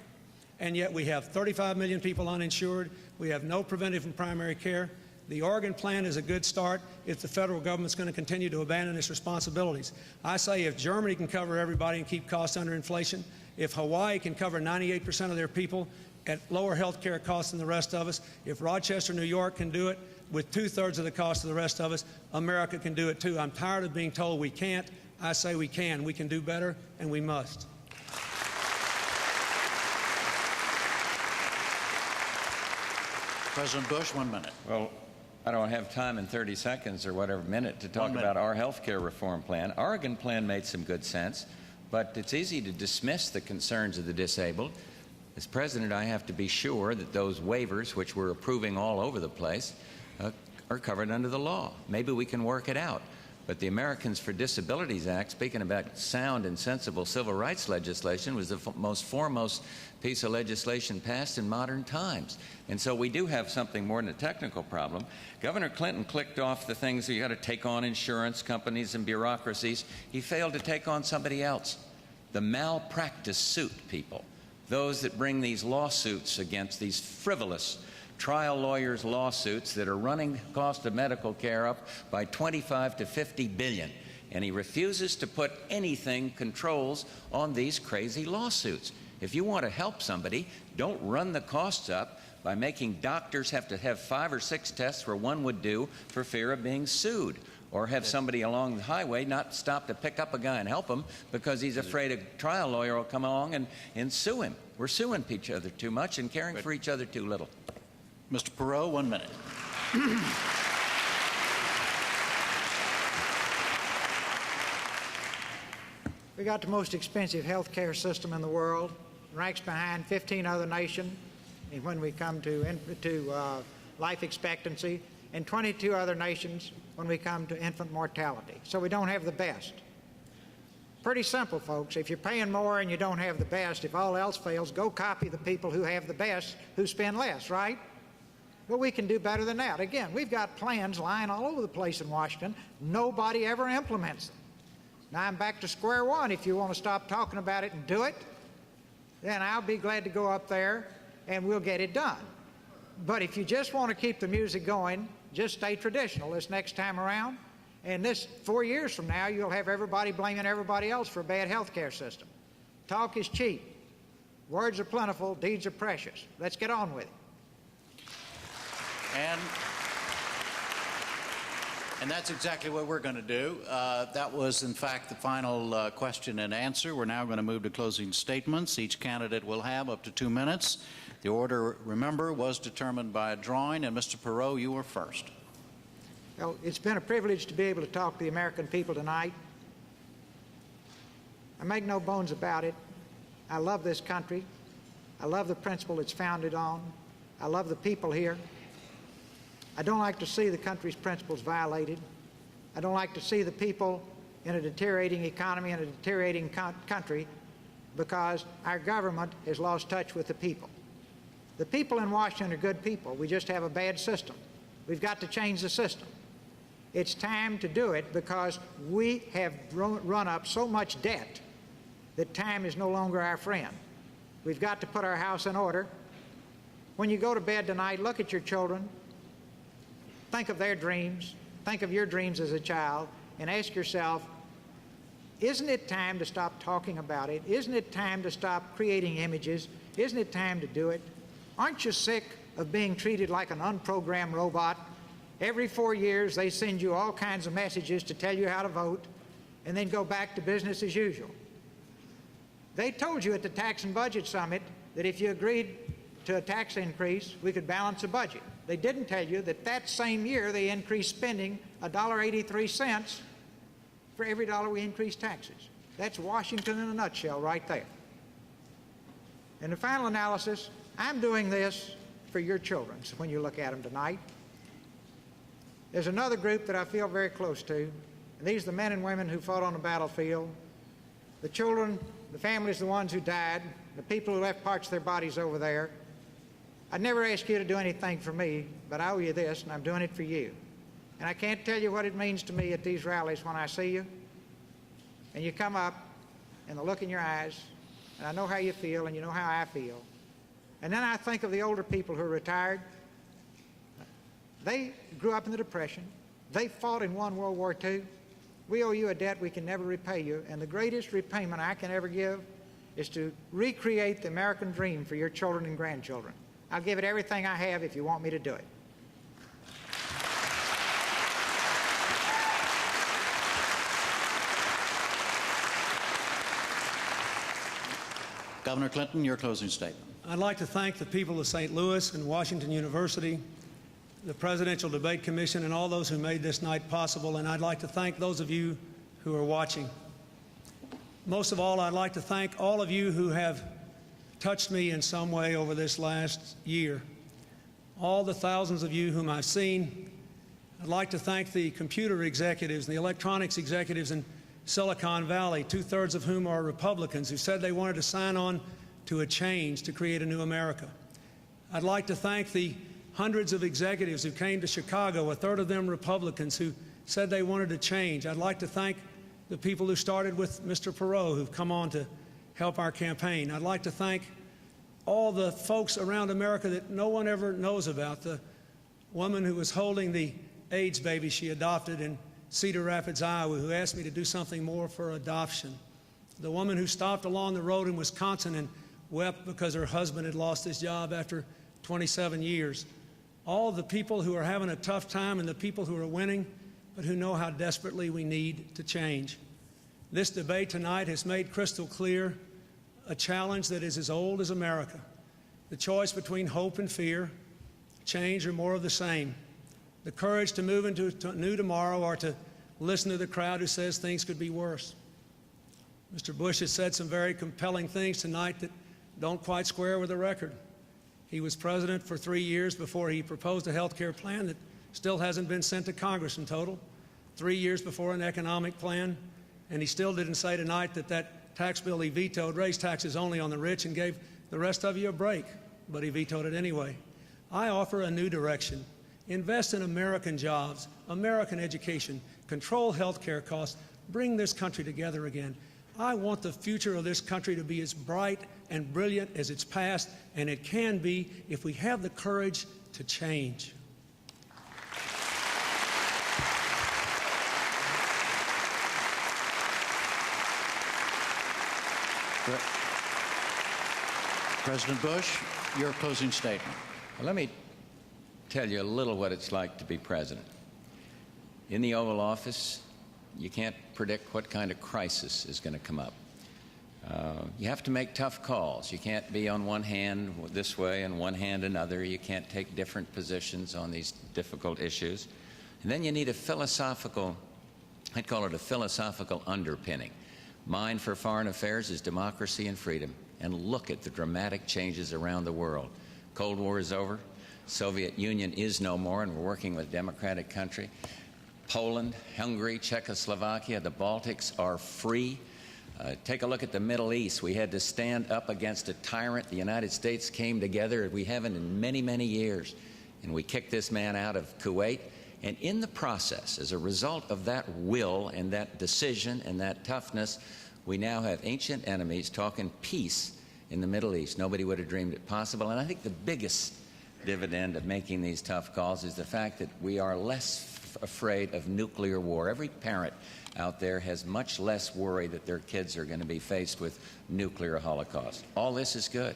And yet we have 35 million people uninsured. We have no preventive and primary care. The Oregon plan is a good start if the federal government's going to continue to abandon its responsibilities. I say if Germany can cover everybody and keep costs under inflation, if Hawaii can cover 98% of their people at lower health care costs than the rest of us, if Rochester, New York can do it, with 2/3 of the cost of the rest of us, America can do it too. I'm tired of being told we can't. I say we can. We can do better, and we must. President Bush, 1 minute. Well, I don't have time in 30 seconds or whatever minute to talk about our health care reform plan. Oregon plan made some good sense, but it's easy to dismiss the concerns of the disabled. As president, I have to be sure that those waivers, which we're approving all over the place, are covered under the law. Maybe we can work it out. But the Americans for Disabilities Act, speaking about sound and sensible civil rights legislation, was the most foremost piece of legislation passed in modern times. And so we do have something more than a technical problem. Governor Clinton clicked off the things that you got to take on insurance companies and bureaucracies. He failed to take on somebody else, the malpractice suit people, those that bring these lawsuits against these frivolous trial lawyers' lawsuits that are running the cost of medical care up by 25 to 50 billion. And he refuses to put anything controls on these crazy lawsuits. If you want to help somebody, don't run the costs up by making doctors have to have 5 or 6 tests where one would do for fear of being sued, or have somebody along the highway not stop to pick up a guy and help him because he's afraid a trial lawyer will come along and sue him. We're suing each other too much and caring for each other too little. Mr. Perot, 1 minute. We got the most expensive health care system in the world, ranks behind 15 other nations when we come to life expectancy, and 22 other nations when we come to infant mortality. So we don't have the best. Pretty simple, folks. If you're paying more and you don't have the best, if all else fails, go copy the people who have the best who spend less, right? But we can do better than that. Again, we've got plans lying all over the place in Washington. Nobody ever implements them. Now I'm back to square one. If you want to stop talking about it and do it, then I'll be glad to go up there and we'll get it done. But if you just want to keep the music going, just stay traditional this next time around. And this 4 years from now, you'll have everybody blaming everybody else for a bad health care system. Talk is cheap. Words are plentiful. Deeds are precious. Let's get on with it. And that's exactly what we're going to do. That was, in fact, the final question and answer. We're now going to move to closing statements. Each candidate will have up to 2 minutes. The order, remember, was determined by a drawing. And Mr. Perot, you were first. Well, it's been a privilege to be able to talk to the American people tonight. I make no bones about it. I love this country. I love the principle it's founded on. I love the people here. I don't like to see the country's principles violated. I don't like to see the people in a deteriorating economy and a deteriorating country because our government has lost touch with the people. The people in Washington are good people. We just have a bad system. We've got to change the system. It's time to do it because we have run up so much debt that time is no longer our friend. We've got to put our house in order. When you go to bed tonight, look at your children. Think of their dreams. Think of your dreams as a child and ask yourself, isn't it time to stop talking about it? Isn't it time to stop creating images? Isn't it time to do it? Aren't you sick of being treated like an unprogrammed robot? Every 4 years, they send you all kinds of messages to tell you how to vote and then go back to business as usual. They told you at the Tax and Budget Summit that if you agreed to a tax increase, we could balance a budget. They didn't tell you that that same year they increased spending $1.83 for every dollar we increased taxes. That's Washington in a nutshell right there. In the final analysis, I'm doing this for your children when you look at them tonight. There's another group that I feel very close to, and these are the men and women who fought on the battlefield, the children, the families, the ones who died, the people who left parts of their bodies over there. I'd never ask you to do anything for me, but I owe you this, and I'm doing it for you. And I can't tell you what it means to me at these rallies when I see you, and you come up, and the look in your eyes, and I know how you feel, and you know how I feel. And then I think of the older people who are retired. They grew up in the Depression. They fought and won World War II. We owe you a debt we can never repay you, and the greatest repayment I can ever give is to recreate the American dream for your children and grandchildren. I'll give it everything I have if you want me to do it. Governor Clinton, your closing statement. I'd like to thank the people of St. Louis and Washington University, the Presidential Debate Commission, and all those who made this night possible, and I'd like to thank those of you who are watching. Most of all, I'd like to thank all of you who have touched me in some way over this last year. All the thousands of you whom I've seen. I'd like to thank the computer executives and the electronics executives in Silicon Valley, two-thirds of whom are Republicans, who said they wanted to sign on to a change to create a new America. I'd like to thank the hundreds of executives who came to Chicago, a third of them Republicans, who said they wanted to change. I'd like to thank the people who started with Mr. Perot, who've come on to help our campaign. I'd like to thank all the folks around America that no one ever knows about. The woman who was holding the AIDS baby she adopted in Cedar Rapids, Iowa, who asked me to do something more for adoption. The woman who stopped along the road in Wisconsin and wept because her husband had lost his job after 27 years. All the people who are having a tough time and the people who are winning, but who know how desperately we need to change. This debate tonight has made crystal clear a challenge that is as old as America. The choice between hope and fear, change or more of the same. The courage to move into a new tomorrow or to listen to the crowd who says things could be worse. Mr. Bush has said some very compelling things tonight that don't quite square with the record. He was president for 3 years before he proposed a health care plan that still hasn't been sent to Congress in total, 3 years before an economic plan, and he still didn't say tonight that that tax bill he vetoed raised taxes only on the rich and gave the rest of you a break, but he vetoed it anyway. I offer a new direction. Invest in American jobs, American education, control health care costs, bring this country together again. I want the future of this country to be as bright and brilliant as its past, and it can be if we have the courage to change. President Bush, your closing statement. Well, let me tell you a little what it's like to be president. In the Oval Office, you can't predict what kind of crisis is going to come up. You have to make tough calls. You can't be on one hand this way and one hand another. You can't take different positions on these difficult issues. And then you need a philosophical, I'd call it a philosophical underpinning. Mine for foreign affairs is democracy and freedom. And look at the dramatic changes around the world. Cold War is over. Soviet Union is no more, and we're working with a democratic country. Poland, Hungary, Czechoslovakia, the Baltics are free. Take a look at the Middle East. We had to stand up against a tyrant. The United States came together. We haven't in many, many years. And we kicked this man out of Kuwait. And in the process, as a result of that will and that decision and that toughness, we now have ancient enemies talking peace in the Middle East. Nobody would have dreamed it possible. And I think the biggest dividend of making these tough calls is the fact that we are less afraid of nuclear war. Every parent out there has much less worry that their kids are going to be faced with nuclear holocaust. All this is good.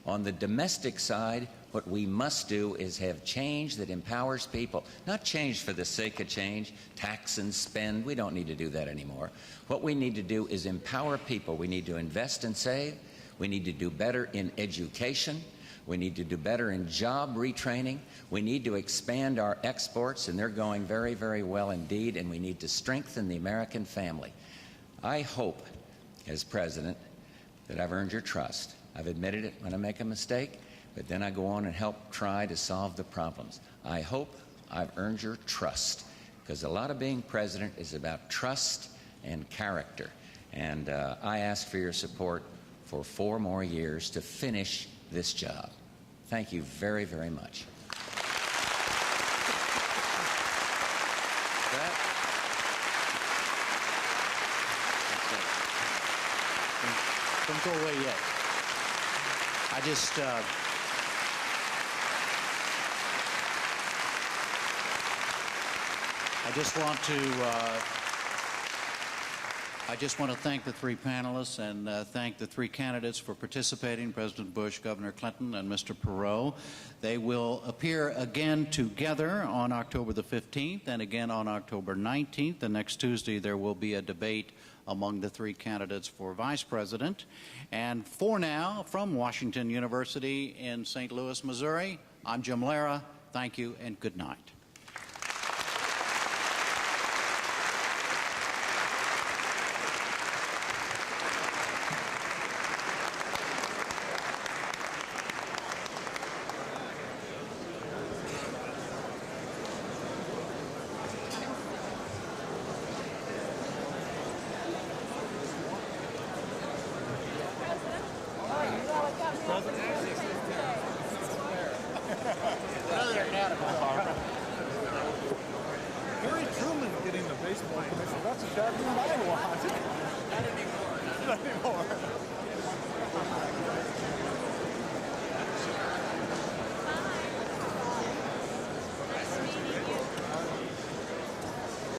On the domestic side, what we must do is have change that empowers people, not change for the sake of change, tax and spend. We don't need to do that anymore. What we need to do is empower people. We need to invest and save. We need to do better in education. We need to do better in job retraining. We need to expand our exports, and they're going very, very well indeed, and we need to strengthen the American family. I hope, as president, that I've earned your trust. I've admitted it when I make a mistake, but then I go on and help try to solve the problems. I hope I've earned your trust, because a lot of being president is about trust and character. And I ask for your support for 4 more years to finish this job. Thank you very, very much. Don't go away yet. I just want to thank the 3 panelists and thank the 3 candidates for participating, President Bush, Governor Clinton, and Mr. Perot. They will appear again together on October the 15th and again on October 19th. The next Tuesday there will be a debate among the three candidates for Vice President. And for now, from Washington University in St. Louis, Missouri, I'm Jim Lara. Thank you and good night. Harry Truman getting the baseball commission. That's exactly what I want. Not anymore. Not anymore.